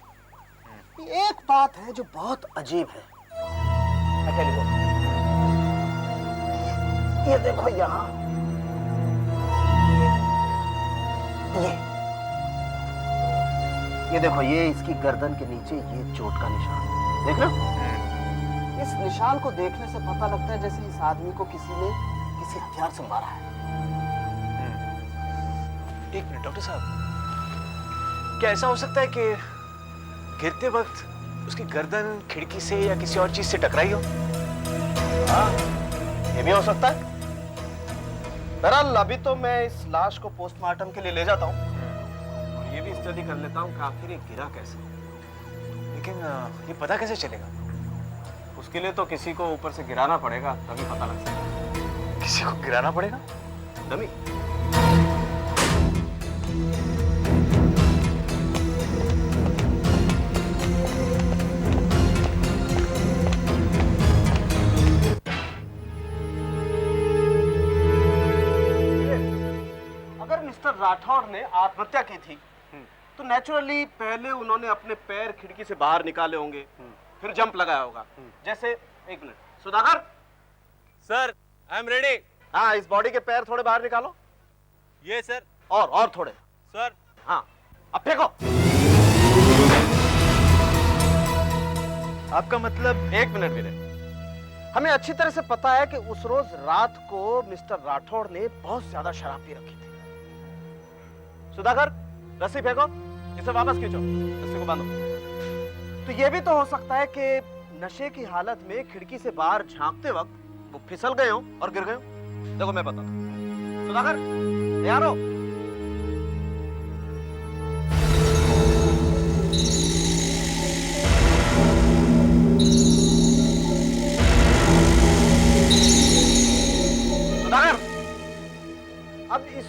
एक बात है जो बहुत अजीब है, ये देखो यहाँ ये देखो, ये इसकी गर्दन के नीचे ये चोट का निशान देख रहे हो? इस निशान को देखने से पता लगता है जैसे इस आदमी को किसी ने किसी हथियार से मारा है। एक मिनट डॉक्टर साहब, क्या ऐसा हो सकता है कि गिरते वक्त उसकी गर्दन खिड़की से या किसी और चीज से टकराई हो? हाँ, ये भी हो सकता है। बहरहाल अभी तो मैं इस लाश को पोस्टमार्टम के लिए ले जाता हूँ और ये भी स्टडी कर लेता हूँ कि आखिर ये गिरा कैसे। लेकिन ये पता कैसे चलेगा? उसके लिए तो किसी को ऊपर से गिराना पड़ेगा, तभी पता लग सकेगा। किसी को गिराना पड़ेगा? डमी। अगर मिस्टर राठौड़ ने आत्महत्या की थी तो नेचुरली पहले उन्होंने अपने पैर खिड़की से बाहर निकाले होंगे, फिर जंप लगाया होगा। जैसे, एक minute Sudhakar. Sir I am ready. हाँ, इस बॉडी के पैर थोड़े बाहर निकालो। ये सर। और थोड़े। सर। हाँ, अब फेंको। आपका मतलब? एक मिनट मेरे, हमें अच्छी तरह से पता है कि उस रोज रात को मिस्टर राठौड़ ने बहुत ज्यादा शराब पी रखी थी। सुधाकर, रस्सी फेंको, इसे वापस खींचो, रस्सी को बांधो। तो ये भी तो हो सकता है कि नशे की हालत में खिड़की से बाहर झांकते वक्त वो फिसल गए हो और गिर गए हो। देखो मैं बताता हूं। सुधाकर, तैयार हो?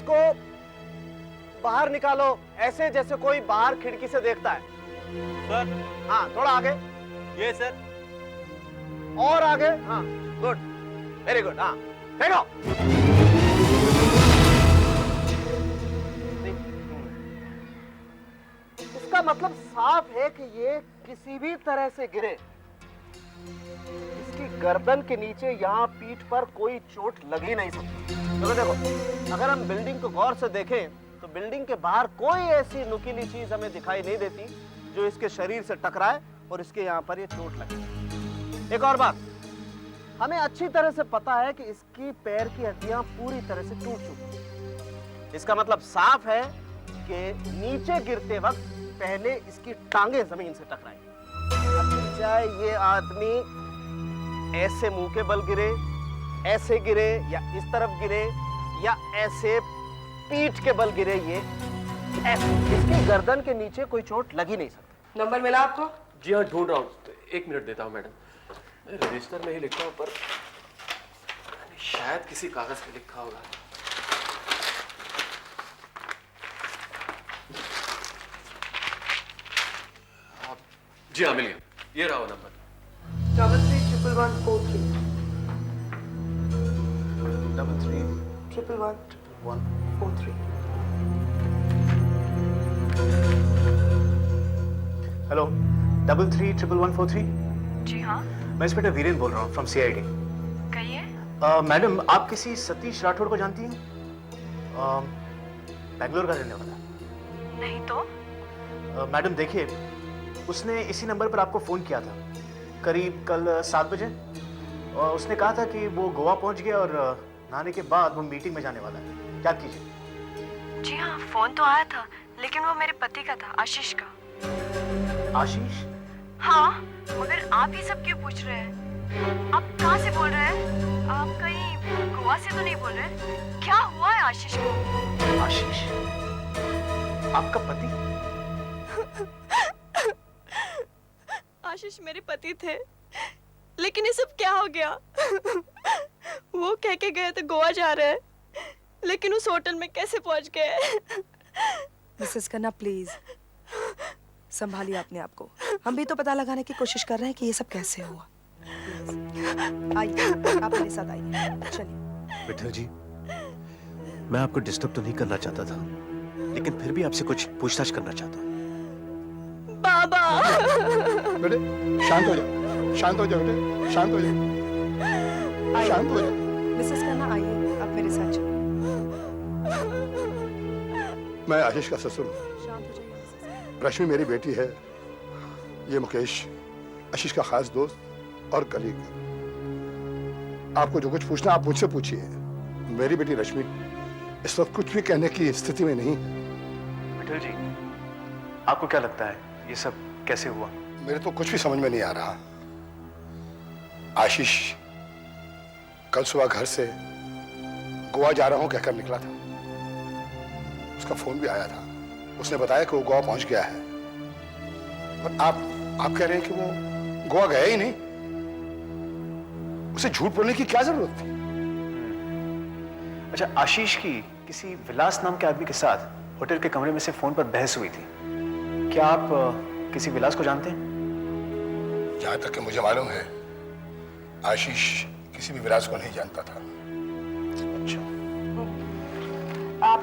इसको बाहर निकालो, ऐसे जैसे कोई बाहर खिड़की से देखता है। सर। हाँ, थोड़ा आगे। ये सर। और आगे। हाँ, गुड, वेरी गुड। हाँ, फेंको। इसका मतलब साफ है कि ये किसी भी तरह से गिरे। इसकी गर्दन के नीचे यहाँ पीठ पर कोई चोट लग ही नहीं सकती। देखो, अगर हम बिल्डिंग को गौर से देखें तो बिल्डिंग के बाहर कोई ऐसी नुकीली चीज हमें दिखाई नहीं देती जो इसके शरीर से टकराए और इसके यहाँ पर ये चोट लगे। एक और बात, हमें अच्छी तरह से पता है कि इसकी पैर की हड्डियां पूरी तरह से टूट चुकी हैं। इसका मतलब साफ है कि नीचे गिरते वक्त पहले इसकी टांगे जमीन से टकराई। चाहे ये आदमी ऐसे मुंह के बल गिरे, ऐसे गिरे, या इस तरफ गिरे, या ऐसे पीठ के बल गिरे, ये ऐसे, इसकी गर्दन के नीचे कोई चोट लग ही नहीं सकती। नंबर मिला आपको? जी हाँ, ढूंढ रहा हूँ, 1 मिनट देता हूँ मैडम। रजिस्टर में ही लिखा हूँ, पर शायद किसी कागज पे लिखा होगा। जी हाँ, मिल गया, ये रहा वो नंबर। 331143 331143। हेलो, 331143। जी हाँ। मैं इंस्पेक्टर वीरेन बोल रहा हूँ फ्रॉम सीआईडी। कहिए। मैडम, आप किसी सतीश राठौड़ को जानती हैं? बेंगलोर का रहने वाला। नहीं तो। मैडम देखिए, उसने इसी नंबर पर आपको फोन किया था करीब कल 7 बजे, और उसने कहा था कि वो गोवा पहुंच गया और नहाने के बाद वो मीटिंग में जाने वाला है। क्या कीजिए? जी हाँ, फोन तो आया था, लेकिन वो मेरे पति का था, आशीष का। आशीष? हाँ, मगर आप ये सब क्यों पूछ रहे हैं? आप कहाँ से बोल रहे हैं? आप कहीं गोवा से तो नहीं बोल रहे? क्या हुआ है आशीष को? आशीष आपका पति? आशीष मेरे पति थे, लेकिन ये सब क्या हो गया? वो कह के गए थे गोवा जा रहे हैं, लेकिन उस होटल में कैसे पहुंच गए? मिसेस खन्ना प्लीज संभालिए अपने आप को। हम भी तो पता लगाने की कोशिश कर रहे हैं कि ये सब कैसे हुआ। आइए, आप मेरे साथ आइए, चलिए। विठल जी, मैं आपको डिस्टर्ब तो नहीं करना चाहता था, लेकिन फिर भी आपसे कुछ पूछताछ करना चाहता हूँ। बाबा! बेटे शांत हो जाओ, शांत हो जाओ बेटे, शांत हो जाओ, शांत हो जाओ। मिसेस खन्ना आइए, आप मेरे साथ चलिए। मैं आशीष का ससुर हूँ। रश्मि मेरी बेटी है, ये मुकेश आशीष का खास दोस्त और कलीग। आपको जो कुछ पूछना आप मुझसे पूछिए। मेरी बेटी रश्मि इस वक्त कुछ भी कहने की स्थिति में नहीं है। विठल जी, आपको क्या लगता है ये सब कैसे हुआ? मेरे तो कुछ भी समझ में नहीं आ रहा। आशीष कल सुबह घर से गोवा जा रहा हूं कहकर निकला था। उसका फोन भी आया था, उसने बताया कि वो गोवा पहुंच गया है। और आप कह रहे हैं कि वो गोवा गया ही नहीं? उसे झूठ बोलने की क्या जरूरत थी? अच्छा, आशीष की किसी विलास नाम के आदमी के साथ होटल के कमरे में से फोन पर बहस हुई थी। क्या आप किसी विलास को जानते हैं? जहां तक कि मुझे मालूम है, आशीष किसी भी विलास को नहीं जानता था। अच्छा। आप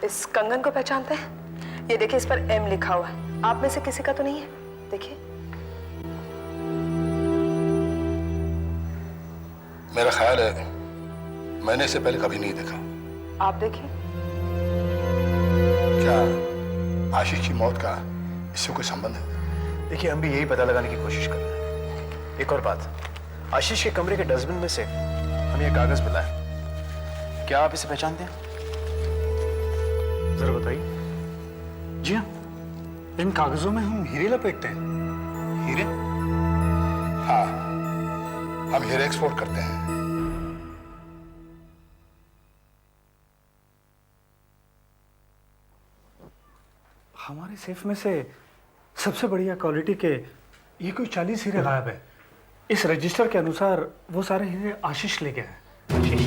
इस कंगन को पहचानते हैं? ये देखिए, इस पर M लिखा हुआ है। आप में से किसी का तो नहीं है? देखिए। मेरा ख्याल है मैंने इसे पहले कभी नहीं देखा। आप देखिए। क्या आशीष की मौत का इससे कोई संबंध है? देखिए, हम भी यही पता लगाने की कोशिश कर रहे हैं। एक और बात, आशीष के कमरे के डस्टबिन में से हमें यह कागज मिला है। क्या आप इसे पहचानते हैं? जरा बताइए। जी हाँ, इन कागजों में हम हीरे लपेटते हैं। हीरे? हाँ, हम हीरे एक्सपोर्ट करते हैं। हमारे सेफ में से सबसे बढ़िया क्वालिटी के ये कोई 40 हीरे गायब है। इस रजिस्टर के अनुसार वो सारे हीरे आशीष ले गया है। आशीष?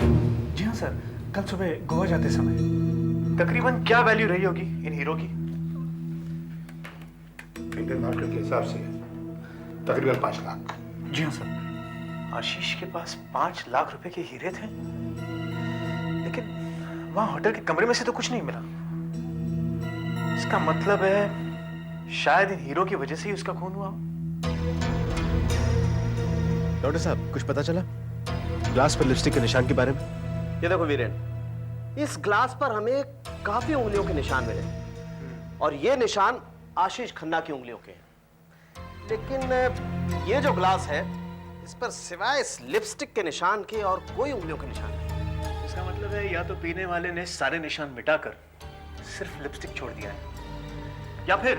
जी हाँ सर, कल सुबह गोवा जाते समय तकरीबन क्या वैल्यू रही होगी इन हीरो की? इंडियन मार्केट के हिसाब से तकरीबन 5 लाख। जी हाँ सर। आशीष के पास 5 लाख रुपए के हीरे थे, लेकिन वहां होटल के कमरे में से तो कुछ नहीं मिला। इसका मतलब है शायद इन हीरो की वजह से ही उसका खून हुआ। डॉक्टर साहब कुछ पता चला ग्लास पर लिपस्टिक के निशान के बारे में? ये देखो वीरेन, इस ग्लास पर हमें काफी उंगलियों के निशान मिले और ये निशान आशीष खन्ना की उंगलियों के हैं। लेकिन ये जो ग्लास है इस पर सिवाय इस लिपस्टिक के निशान के और कोई उंगलियों के निशान नहीं। इसका मतलब है या तो पीने वाले ने सारे निशान मिटाकर सिर्फ लिपस्टिक छोड़ दिया है, या फिर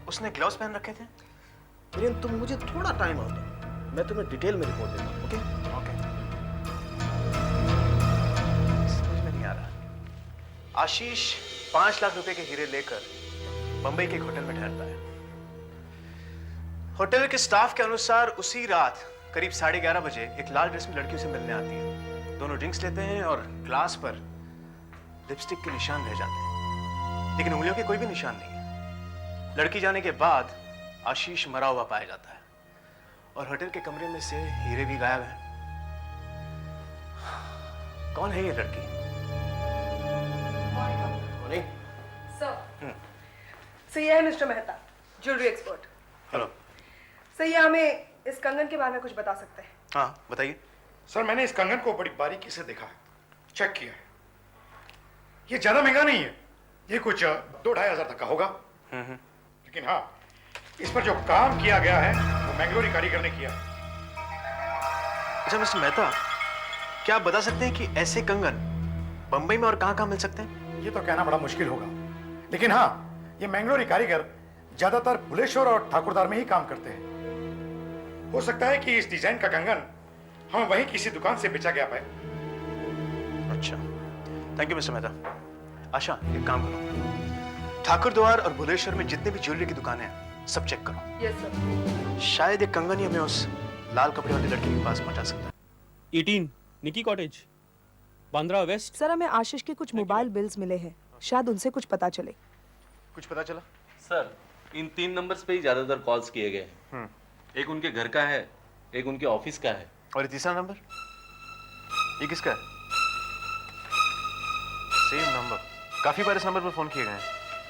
उसने ग्लव्स पहन रखे थे। वीरेन तुम मुझे थोड़ा टाइम और दो, मैं तुम्हें डिटेल में रिपोर्ट देता हूँ। ओके? समझ में नहीं आ रहा। आशीष 5 लाख रुपए के हीरे लेकर मुंबई के एक होटल में ठहरता है। होटल के स्टाफ के अनुसार उसी रात करीब 11:30 बजे एक लाल ड्रेस में लड़की उसे मिलने आती है। दोनों ड्रिंक्स लेते हैं और ग्लास पर लिपस्टिक के निशान रह जाते हैं, लेकिन उंगलियों के कोई भी निशान नहीं है। लड़की जाने के बाद आशीष मरा हुआ पाया जाता है और होटल के कमरे में से हीरे भी गायब हैं। कौन है ये लड़की? सर ये है mister Mehta, jewellery expert. Hello sir ये हमें इस कंगन के बारे में कुछ बता सकते हैं? हाँ बताइए। सर मैंने इस कंगन को बड़ी बारीकी से देखा है, चेक किया है। ये ज्यादा महंगा नहीं है, ये कुछ 2-2.5 हजार तक का होगा। लेकिन हाँ, इस पर जो काम किया गया है वो मैंगलोरी कारीगर ने किया। अच्छा मिस्टर मेहता, क्या आप बता सकते हैं कि ऐसे कंगन बंबई में और कहां-कहां मिल सकते हैं? ये तो कहना बड़ा मुश्किल होगा, लेकिन हाँ ये मैंगलोरी कारीगर ज्यादातर भुलेश्वर और ठाकुरदार में ही काम करते हैं। हो सकता है कि इस डिजाइन का कंगन हम वहीं किसी दुकान से बेचा गया पाए। अच्छा, थैंक यू मिस्टर मेहता। आशा एक काम करो, ठाकुर द्वार और भुलेश्वर में जितने भी ज्वेलरी की दुकानें हैं सब चेक करो। Yes sir. शायद एक कंगन ही हमें उस लाल कपड़े वाली लड़की के पास पहुंचा सकता है। 18 निकी कॉटेज, बांद्रा वेस्ट। सर हमें आशीष के कुछ मोबाइल बिल्स मिले हैं, शायद उनसे कुछ पता चले। कुछ पता चला? सर इन 3 नंबर्स पे ही ज्यादातर कॉल्स किए गए हैं। एक उनके घर का है, एक उनके ऑफिस का है, और ये तीसरा नंबर ये किसका है? सेम नंबर, काफी बार इस नंबर पर फोन किए गए हैं।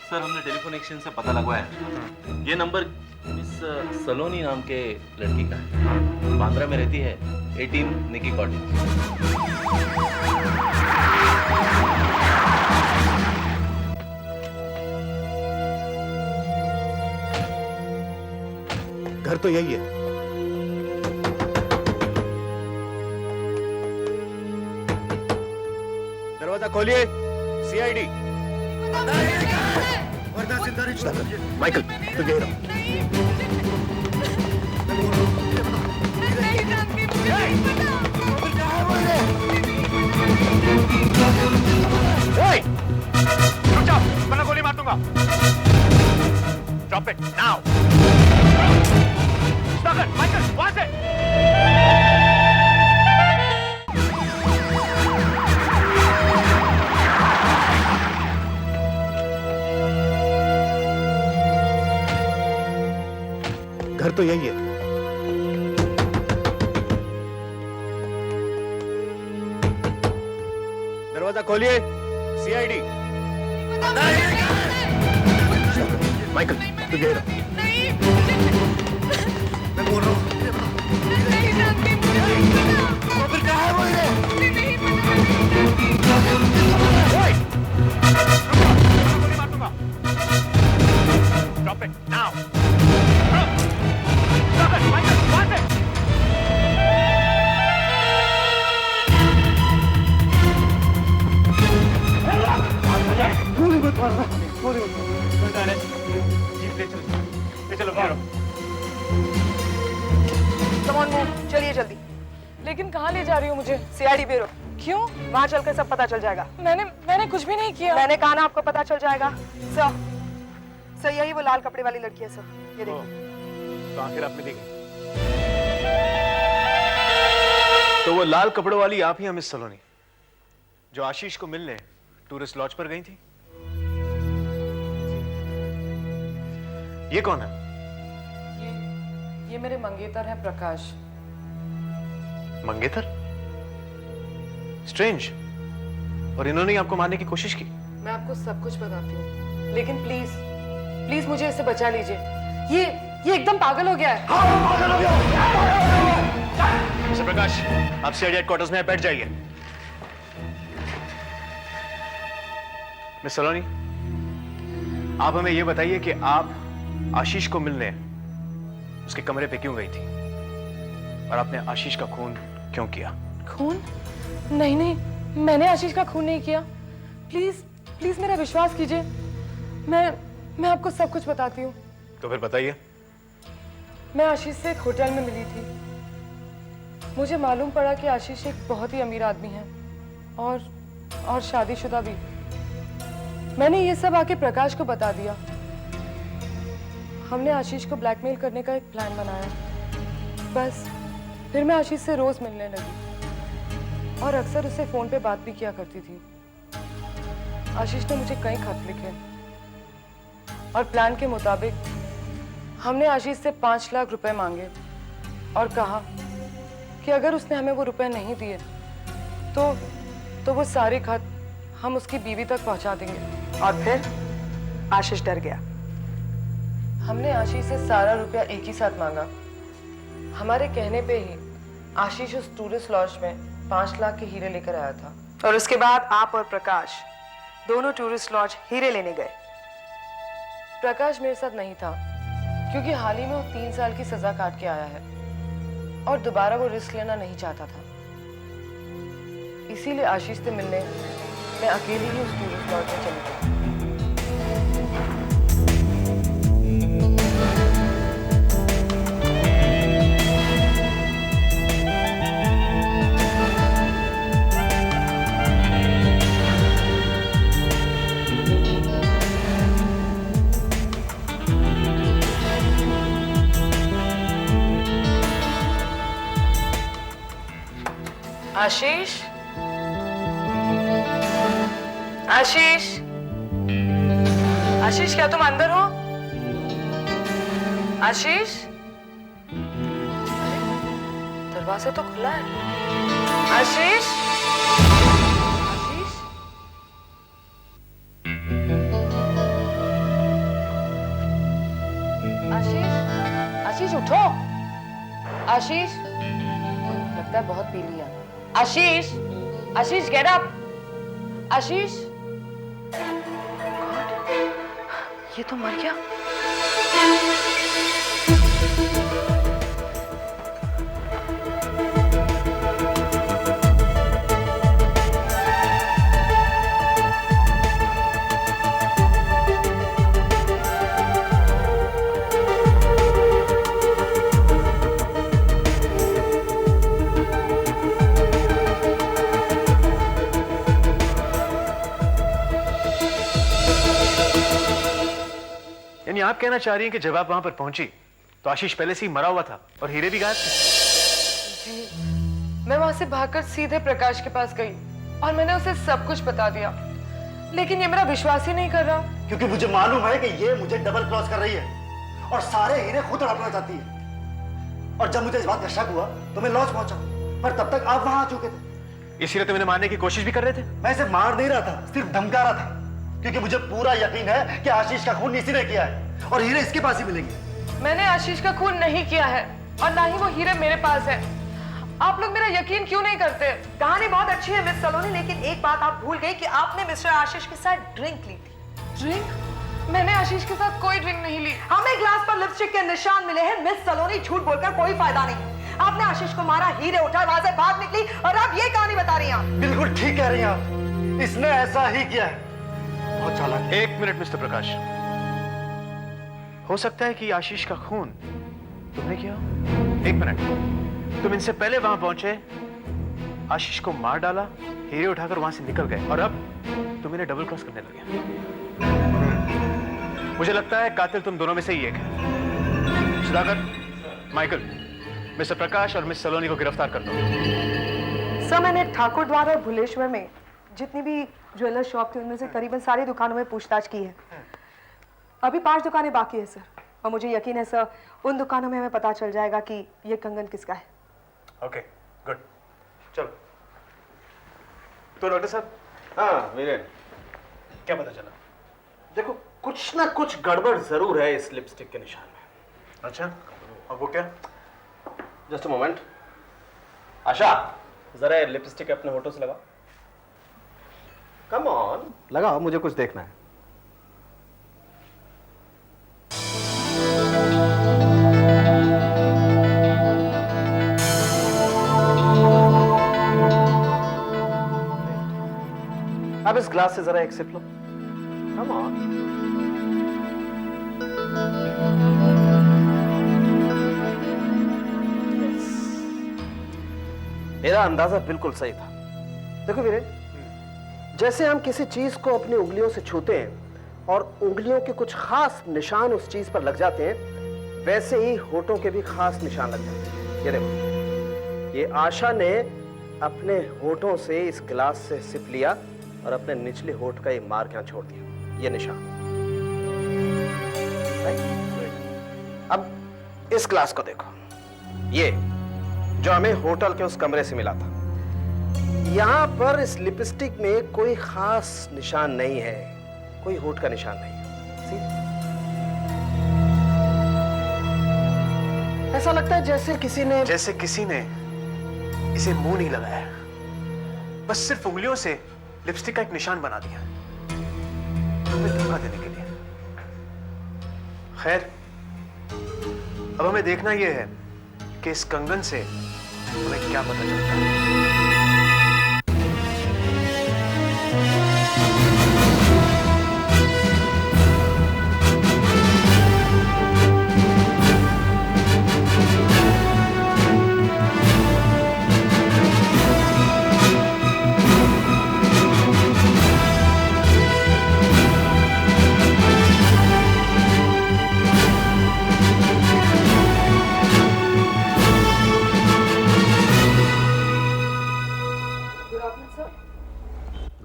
सर हमने टेलीफोन एक्सचेंज से पता लगवाया, ये नंबर मिस सलोनी नाम के लड़की का है, बांद्रा में रहती है, 18 निकी कॉटेज। घर तो यही है। दरवाजा खोलिए, सीआईडी। वरना जिंदा नहीं छोड़ेंगे। माइकल तुम यही रहो। रुक जाओ, वरना गोली मार दूंगा। Drop it now. Stop it, Michael. What's it? घर तो यही है। दरवाजा खोलिए, सीआईडी। माइकल तुम यही रहो। मैं बोल रहा हूँ। फिर कहाँ है वो हीरे? गोली मार दूंगा। Drop it now. Stop it, Michael. What's it? गोली मत मारना, गोली मत मारना। जीप ले चलो, कम ऑन मूव, चलिए जल्दी। लेकिन कहाँ ले जा रही हो मुझे? CID bureau. क्यों? वहाँ चलकर सब पता चल जाएगा। मैंने कुछ भी नहीं किया। मैंने कहा ना आपको पता चल जाएगा। सर यही वो लाल कपड़े वाली लड़की है सर, ये देखिए। तो आखिर आपने देखी? तो वो लाल कपड़ों वाली आप ही हैं मिस सलोनी? जो आशीष को मिलने टूरिस्ट लॉज पर गई थी? ये कौन है? ये मेरे मंगेतर हैं प्रकाश। मंगेतर? स्ट्रेंज। और इन्होंने आपको मारने की कोशिश की? मैं आपको सब कुछ बताती हूँ, लेकिन प्लीज प्लीज मुझे इससे बचा लीजिए। ये एकदम पागल हो गया है। पागल हो गया। मिस्टर प्रकाश, आप सीआईडी हेडक्वार्टर्स में बैठ जाइए। मिस सलोनी, आप हमें यह बताइए कि आप आशीष को मिलने उसके कमरे पे क्यों गई थी और आपने आशीष का खून क्यों किया? खून? नहीं नहीं, मैंने आशीष का खून नहीं किया। प्लीज प्लीज मेरा विश्वास कीजिए, मैं आपको सब कुछ बताती हूँ। तो फिर बताइए। मैं आशीष से एक होटल में मिली थी। मुझे मालूम पड़ा कि आशीष एक बहुत ही अमीर आदमी है और शादीशुदा भी। मैंने ये सब आके प्रकाश को बता दिया। हमने आशीष को ब्लैकमेल करने का एक प्लान बनाया। बस फिर मैं आशीष से रोज मिलने लगी और अक्सर उससे फोन पे बात भी किया करती थी। आशीष ने मुझे कई खत लिखे और प्लान के मुताबिक हमने आशीष से 5 लाख रुपए मांगे और कहा कि अगर उसने हमें वो रुपए नहीं दिए तो वो सारे खत हम उसकी बीवी तक पहुंचा देंगे। और फिर आशीष डर गया। हमने आशीष से सारा रुपया एक ही साथ मांगा। हमारे कहने पे ही आशीष उस टूरिस्ट लॉज में 5 लाख के हीरे लेकर आया था। और उसके बाद आप और प्रकाश दोनों टूरिस्ट लॉज हीरे लेने गए। प्रकाश मेरे साथ नहीं था क्योंकि हाल ही में वो 3 साल की सजा काट के आया है और दोबारा वो रिस्क लेना नहीं चाहता था। इसीलिए आशीष से मिलने मैं अकेली ही उस टूरिस्ट लॉज में चली गई। आशीष, आशीष, आशीष, क्या तुम अंदर हो? आशीष, दरवाजा तो खुला है। आशीष, आशीष, आशीष, आशीष उठो। आशीष, लगता है बहुत पी लिया। आशीष, आशीष गेट अप। आशीष, ये तो मर गया। यानी आप कहना चाह रही हैं कि जब आप वहां पर पहुंची तो आशीष पहले से ही मरा हुआ था और हीरे भी गायब थे? जी, मैं वहां से भागकर सीधे प्रकाश के पास गई और मैंने उसे सब कुछ बता दिया, लेकिन ये मेरा विश्वास ही नहीं कर रहा। क्योंकि मुझे मालूम है कि ये मुझे डबल क्रॉस कर रही है और सारे हीरे खुद हड़पना चाहती है। और जब मुझे इस बात का शक हुआ तो मैं लॉज पहुंचा, पर तब तक आप वहां आ चुके थे। इसीलिए तो मैंने मारने की कोशिश भी कर रहे थे? मैं इसे मार नहीं रहा था, सिर्फ धमका रहा था, क्योंकि मुझे पूरा यकीन है कि आशीष का खून इसी ने किया है और हीरे इसके पास ही मिलेंगे। मैंने आशीष का खून नहीं किया है और ना ही वो हीरे मेरे पास है। आप लोग मेरा यकीन क्यों नहीं करते? कहानी बहुत अच्छी है मिस सलोनी, लेकिन एक बात आप भूल गई कि आपने मिस्टर आशीष के साथ ड्रिंक ली थी। ड्रिंक? मैंने आशीष के साथ कोई ड्रिंक नहीं ली। हमें ग्लास पर लिपस्टिक के निशान मिले हैं। मिस सलोनी, झूठ बोलकर कोई फायदा नहीं। आपने आशीष को मारा, हीरे उठाए, वहां से भाग निकली और आप ये कहानी बता रही हैं। बिल्कुल ठीक कह रही हैं आप, इसने ऐसा ही किया है। बहुत चालाक। एक मिनट मिस्टर प्रकाश, हो सकता है कि आशीष का खून तुमने किया? एक मिनट, तुम इनसे पहले वहां पहुंचे, आशीष को मार डाला, हीरे उठाकर वहां से निकल गए और अब तुम इन्हें डबल क्रॉस करने लगे। मुझे लगता है कातिल तुम दोनों में से ही एक है। सुधाकर, माइकल, मिस्टर प्रकाश और मिस सलोनी को गिरफ्तार कर दो। सर, मैंने ठाकुर द्वार और भुलेश्वर में जितनी भी ज्वेलर शॉप थी उनमें से करीबन सारी दुकानों में पूछताछ की है। अभी 5 दुकानें बाकी है सर, और मुझे यकीन है सर उन दुकानों में हमें पता चल जाएगा कि ये कंगन किसका है। ओके, गुड, चलो। तो डॉक्टर साहब। हाँ वीरेन, क्या पता चला? देखो कुछ ना कुछ गड़बड़ जरूर है इस लिपस्टिक के निशान में। अच्छा, और वो क्या? Just a moment. आशा, जरा लिपस्टिक अपने होठों से लगा। कम ऑन, लगाओ, मुझे कुछ देखना है। अब इस ग्लास से जरा एक सिप लो। Come on. मेरा अंदाजा बिल्कुल सही था। देखो वीरेन, जैसे हम किसी चीज को अपनी उंगलियों से छूते हैं और उंगलियों के कुछ खास निशान उस चीज पर लग जाते हैं, वैसे ही होठों के भी खास निशान लग जाते हैं। ये देखो, ये आशा ने अपने होठों से इस गिलास से सिप लिया और अपने निचले होठ का ये मार्क यहां छोड़ दिया, ये निशान। अब इस ग्लास को देखो, ये जो हमें होटल के उस कमरे से मिला था, यहां पर इस लिपस्टिक में कोई खास निशान नहीं है, कोई होठ का निशान नहीं है। ऐसा लगता है जैसे किसी ने इसे मुंह नहीं लगाया, बस सिर्फ उंगलियों से लिपस्टिक का एक निशान बना दिया, हमें धोखा देने के लिए। खैर, अब हमें देखना यह है कि इस कंगन से हमें क्या पता चलता है।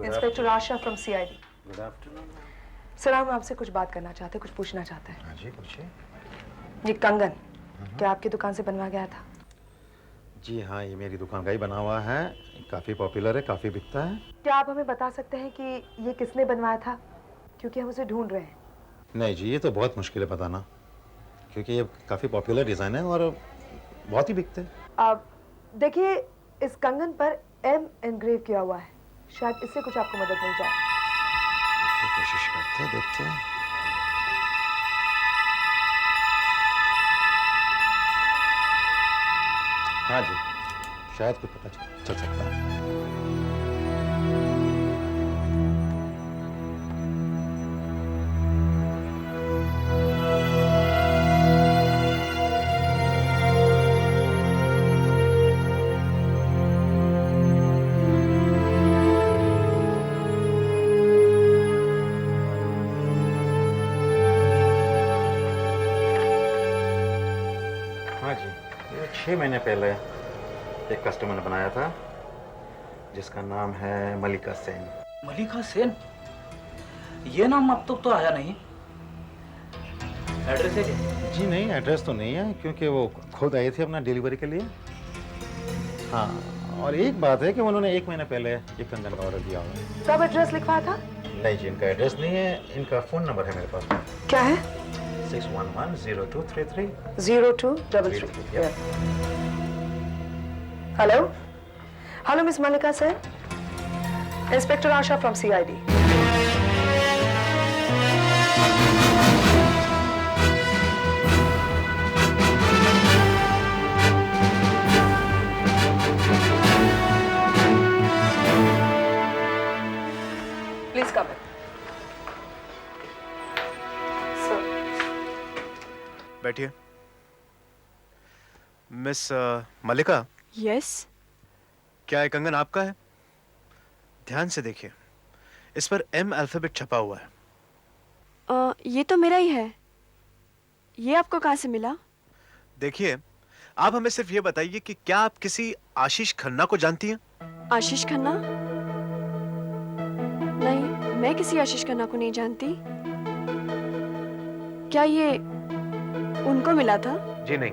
Inspector Asha from CID। Good afternoon. Sir, हम आपसे कुछ बात करना चाहते हैं, कुछ पूछना चाहते हैं। हाँ जी, पूछिए। ये कंगन क्या आपकी दुकान से बनवा गया था? जी हाँ, ये मेरी दुकान का ही बना हुआ है, काफ़ी पॉपुलर है, काफ़ी बिकता है। क्या आप हमें बता सकते हैं कि ये किसने बनवाया था, क्योंकि हम उसे ढूंढ रहे हैं। नहीं जी, ये तो बहुत मुश्किल है बताना, क्योंकि ये काफ़ी पॉपुलर डिज़ाइन है और बहुत ही बिकते हैं। अब देखिए, इस कंगन पर M एनग्रेव किया हुआ है, शायद इससे कुछ आपको मदद मिल जाए। तो कोशिश करते हैं, देखते हैं। हाँ जी, शायद कुछ पता चल सकता है। हाँ जी, ये 6 महीने पहले एक कस्टमर ने बनाया था, जिसका नाम है मलिका सेन। मलिका सेन? ये नाम अब तक तो आया नहीं। एड्रेस है क्या? जी नहीं, एड्रेस तो नहीं है, क्योंकि वो खुद आए थे अपना डिलीवरी के लिए। हाँ, और एक बात है कि उन्होंने 1 महीने पहले ये कंगन का ऑर्डर दिया हुआ है। कब एड्रेस लिखवाया था? नहीं जी, इनका एड्रेस नहीं है, इनका फ़ोन नंबर है मेरे पास। क्या है? 611-0233 0233। Hello, hello miss Mallika Sen, inspector Asha from CID। Please come in. बैठिए। मिस मलिका। यस। क्या ये कंगन आपका है? ध्यान से देखिए, इस पर M अल्फाबेट छपा हुआ है। ये तो मेरा ही है। ये आपको कहाँ से मिला? देखिए, आप हमें सिर्फ ये बताइए कि क्या आप किसी आशीष खन्ना को जानती हैं? आशीष खन्ना? मैं किसी आशीष खन्ना को नहीं जानती। क्या ये उनको मिला था? जी नहीं,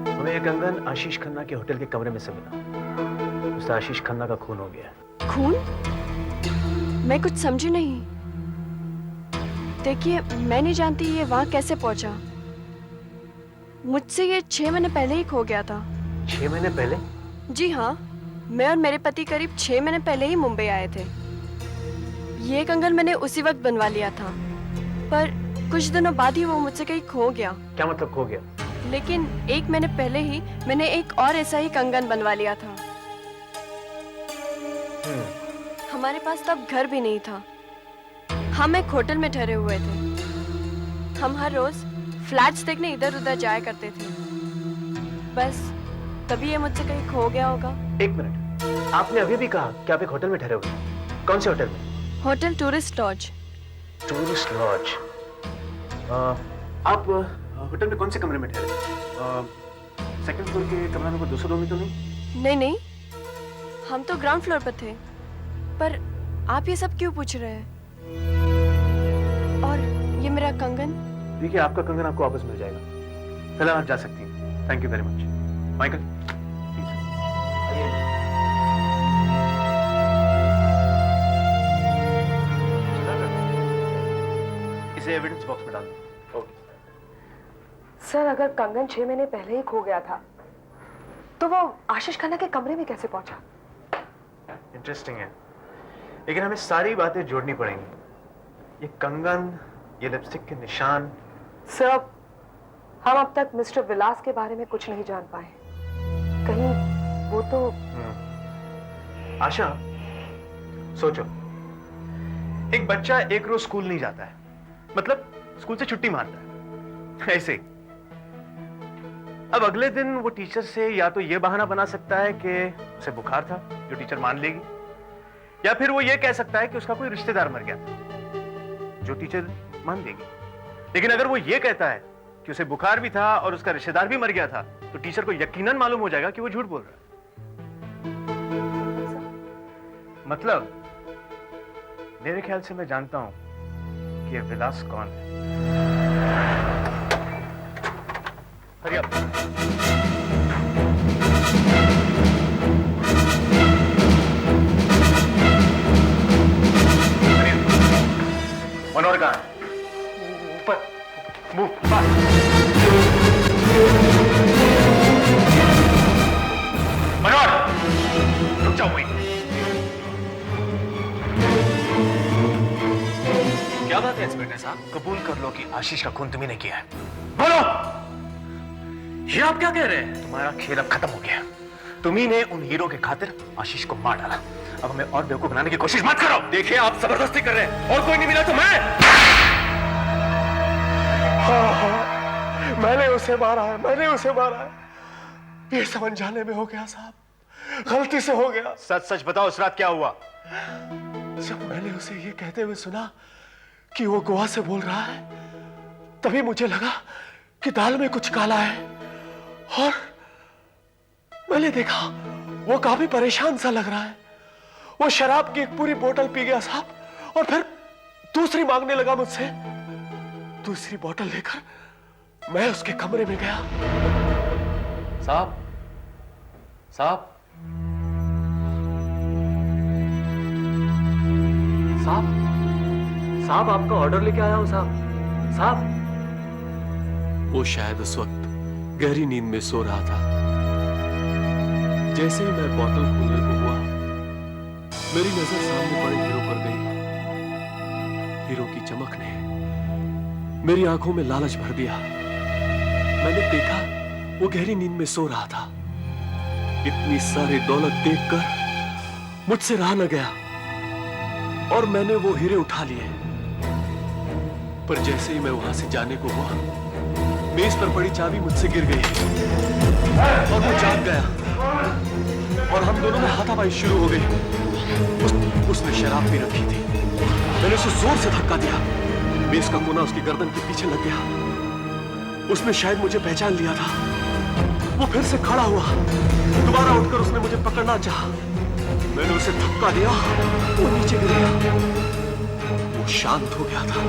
हमें ये कंगन आशीष खन्ना के होटल के कमरे में से मिला। उससे आशीष खन्ना का खून हो गया। खून? मैं कुछ समझी नहीं। देखिए, मैं नहीं जानती ये वहां कैसे पहुंचा। मुझसे ये 6 महीने पहले ही खो गया था। 6 महीने पहले? जी हाँ, मैं और मेरे पति करीब 6 महीने पहले ही मुंबई आए थे। ये कंगन मैंने उसी वक्त बनवा लिया था, पर कुछ दिनों बाद ही वो मुझसे कहीं खो गया। क्या मतलब खो गया? लेकिन 1 महीने पहले ही मैंने एक और ऐसा ही कंगन बनवा लिया था। हमारे पास तब घर भी नहीं था। हम एक होटल में ठहरे हुए थे। हम हर रोज फ्लैट्स देखने इधर उधर जाया करते थे। बस तभी ये मुझसे कहीं खो गया होगा। 1 मिनट, आपने अभी भी कहा कि आप एक होटल में ठहरे हुए हैं। कौन से होटल में? Hotel tourist laws. Tourist laws. आप होटल में कौन से कमरे में ठहरे? सेकंड फ्लोर के कमरा नंबर 202 में तो नहीं? नहीं नहीं, हम तो ग्राउंड फ्लोर पर थे। पर आप ये सब क्यों पूछ रहे हैं? और ये मेरा कंगन? देखिए, आपका कंगन आपको वापस मिल जाएगा। फिलहाल आप जा सकती हैं। Thank you very much. Michael, please आइए। इसे एविडेंस बॉक्स में डाल दो। ओके सर, अगर कंगन 6 महीने पहले ही खो गया था, तो वो आशीष खन्ना के कमरे में कैसे पहुंचा? इंटरेस्टिंग है, लेकिन हमें सारी बातें जोड़नी पड़ेंगी। ये कंगन, ये लिपस्टिक के निशान। सर, हम अब तक मिस्टर विलास के बारे में कुछ नहीं जान पाए। कहीं वो तो... आशा, सोचो, एक बच्चा एक रोज स्कूल नहीं जाता है, मतलब स्कूल से छुट्टी मारता है, ऐसे। अब अगले दिन वो टीचर से या तो ये बहाना बना सकता है कि उसे बुखार था, जो टीचर मान लेगी, या फिर वो ये कह सकता है कि उसका कोई रिश्तेदार मर गया था, जो टीचर मान लेगी। लेकिन अगर वो ये कहता है कि उसे बुखार भी था और उसका रिश्तेदार भी मर गया था, तो टीचर को यकीनन मालूम हो जाएगा कि वो झूठ बोल रहा है। मतलब मेरे ख्याल से मैं जानता हूं कि ये विलास कौन है। Hurry up. मनोहर कहां है? ऊपर। Move fast. मनोहर, रुक जाओ वहीं। क्या बात है इंस्पेक्टर साहब? कबूल कर लो कि आशीष का खून तुम्ही ने किया है। बोलो, ये आप क्या कह रहे हैं? तुम्हारा खेल अब खत्म हो गया। तुम्ही ने उन हीरो के खातिर आशीष को मार डाला। अब हमें और बेवकूफ बनाने की कोशिश मत करो। देखिए, आप जबरदस्ती कर रहे हैं, और कोई नहीं मिला तो मैं। हाँ, मैंने उसे मारा है, मैंने उसे मारा है। ये समझ जाने में हो गया साहब, गलती से हो गया। सच सच बताओ, उस रात क्या हुआ? जब मैंने उसे ये कहते हुए सुना कि वो गोवा से बोल रहा है, तभी मुझे लगा कि दाल में कुछ काला है, और मैंने देखा वो काफी परेशान सा लग रहा है। वो शराब की एक पूरी बोतल पी गया साहब, और फिर दूसरी मांगने लगा मुझसे। दूसरी बोतल लेकर मैं उसके कमरे में गया। साहब, साहब, साहब, साहब, आपका ऑर्डर लेके आया हूं साहब। साहब। वो शायद उस वक्त गहरी नींद में सो रहा था। जैसे ही मैं बोतल खोलने को हुआ, मेरी नजर सामने पड़े हीरो पर गई। हीरो की चमक ने मेरी आंखों में लालच भर दिया। मैंने देखा वो गहरी नींद में सो रहा था। इतनी सारी दौलत देखकर मुझसे रहा न गया, और मैंने वो हीरे उठा लिए। पर जैसे ही मैं वहां से जाने को हुआ, मेज पर पड़ी चाबी मुझसे गिर गई और वो जाग गया, और हम दोनों में हाथापाई शुरू हो गई। उसने शराब पी रखी थी। मैंने उसे जोर से धक्का दिया। मेज का कोना उसकी गर्दन के पीछे लग गया। उसने शायद मुझे पहचान लिया था। वो फिर से खड़ा हुआ। दोबारा उठकर उसने मुझे पकड़ना चाहा। मैंने उसे धक्का दिया, वो नीचे गिर गया। शांत हो गया था।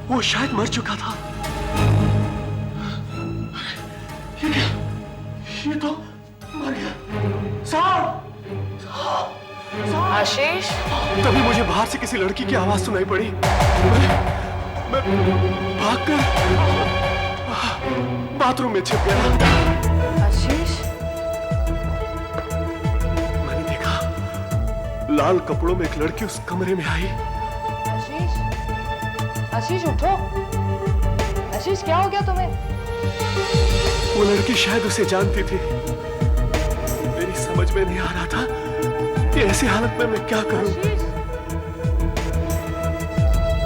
वो शायद मर चुका था। ये क्या? ये तो मर गया। साहब! आशीष, तभी मुझे बाहर से किसी लड़की की आवाज सुनाई पड़ी। मैं भागकर बाथरूम में छिप गया। आशीष, मैंने देखा लाल कपड़ों में एक लड़की उस कमरे में आई। आशीष, आशीष उठो। आशीष, क्या हो गया तुम्हें? वो लड़की शायद उसे जानती थी। मेरी समझ में नहीं आ रहा था कि ऐसी हालत में मैं क्या करूं।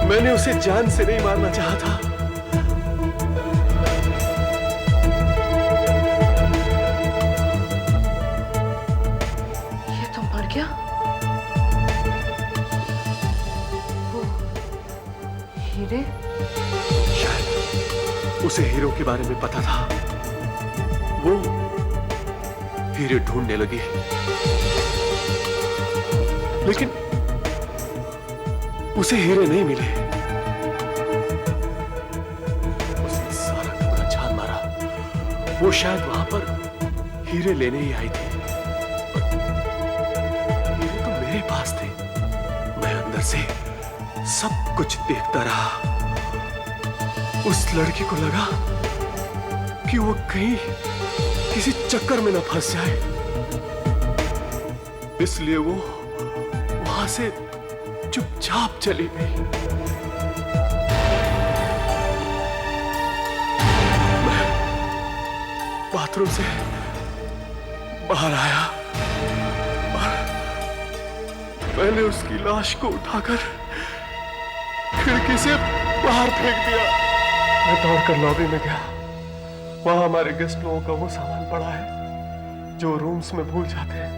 मैंने उसे जान से नहीं मारना चाहा था। ये तो मर गया। वो हीरे? शायद उसे हीरो के बारे में पता था। वो हीरे ढूंढने लगी, लेकिन उसे हीरे नहीं मिले। उसने सारा कमरा छान मारा। वो शायद वहां पर हीरे लेने ही आई थी। हीरे तो मेरे पास थे। मैं अंदर से सब कुछ देखता रहा। उस लड़की को लगा कि वो कहीं किसी चक्कर में न फंस जाए, इसलिए वो वहां से चुपचाप चली गई। मैं बाथरूम से बाहर आया और मैंने उसकी लाश को उठाकर खिड़की से बाहर फेंक दिया। मैं दौड़कर लॉबी में गया। वहां हमारे गेस्ट लोगों का वो सामान पड़ा है जो रूम्स में भूल जाते हैं।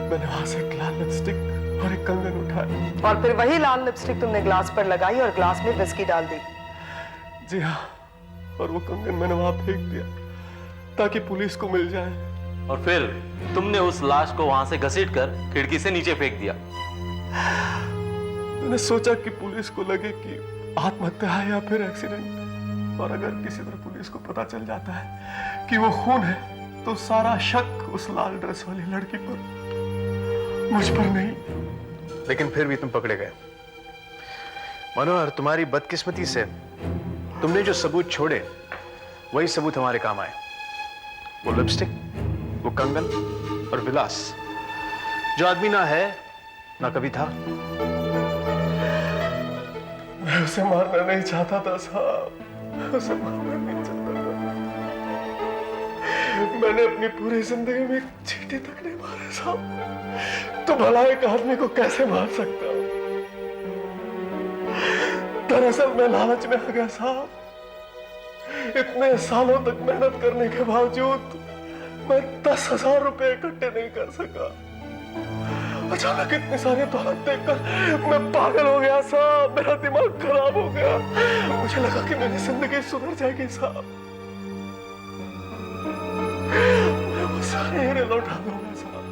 मैंने वहां से एक लाल लिपस्टिक और एक कंगन उठाया। और फिर वही लाल लिपस्टिक तुमने ग्लास पर लगाई और ग्लास में विस्की डाल दी। जी हाँ, और वो कंगन मैंने वहां फेंक दिया ताकि पुलिस को मिल जाए। और फिर तुमने उस लाश को वहां से घसीटकर खिड़की से नीचे फेंक दिया। मैंने सोचा कि पुलिस को लगे कि आत्महत्या है या फिर एक्सीडेंट, और अगर किसी तरह पुलिस को पता चल जाता है कि वो खून है तो सारा शक उस लाल ड्रेस वाली लड़की पर, मुझ पर नहीं। लेकिन फिर भी तुम पकड़े गए। मनोहर, तुम्हारी बदकिस्मती से तुमने जो सबूत छोड़े वही सबूत हमारे काम आए। वो लिपस्टिक, वो कंगन और विलास, जो आदमी ना है ना कभी था। मैं उसे मारना नहीं चाहता था साहब, मैं उसे मारना नहीं चाहता था। मैंने अपनी पूरी जिंदगी में एक चींटी तक नहीं मारे साहब। तो भला एक आदमी को कैसे मार सकता हूं? दरअसल मैं लालच में आ गया साहब। इतने सालों तक मेहनत करने के बावजूद मैं 10,000 रुपए इकट्ठे नहीं कर सका। अचानक इतने सारे दौलत देखकर मैं पागल हो गया साहब। मेरा दिमाग खराब हो गया। मुझे लगा कि मेरी जिंदगी सुधर जाएगी साहब। मैं वो सारे हीरे लौटा दूंगा साहब।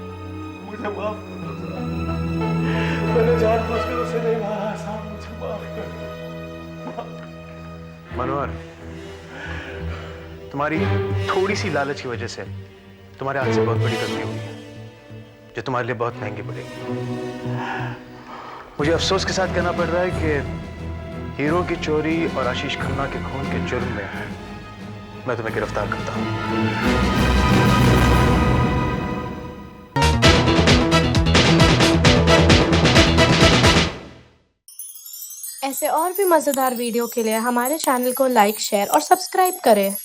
मुझे माफ कर दो साहब। मैंने जानबूझकर उसे नहीं मारा साहब, मुझे माफ कर दो। मनोहर, तुम्हारी थोड़ी सी लालच की वजह से तुम्हारे हाथ से बहुत बड़ी गलती हुई है, जो तुम्हारे लिए बहुत महंगी पड़ेगी। मुझे अफसोस के साथ कहना पड़ रहा है कि हीरो की चोरी और आशीष खन्ना के खून के जुर्म में मैं तुम्हें गिरफ्तार करता हूं। ऐसे और भी मजेदार वीडियो के लिए हमारे चैनल को लाइक, शेयर और सब्सक्राइब करें।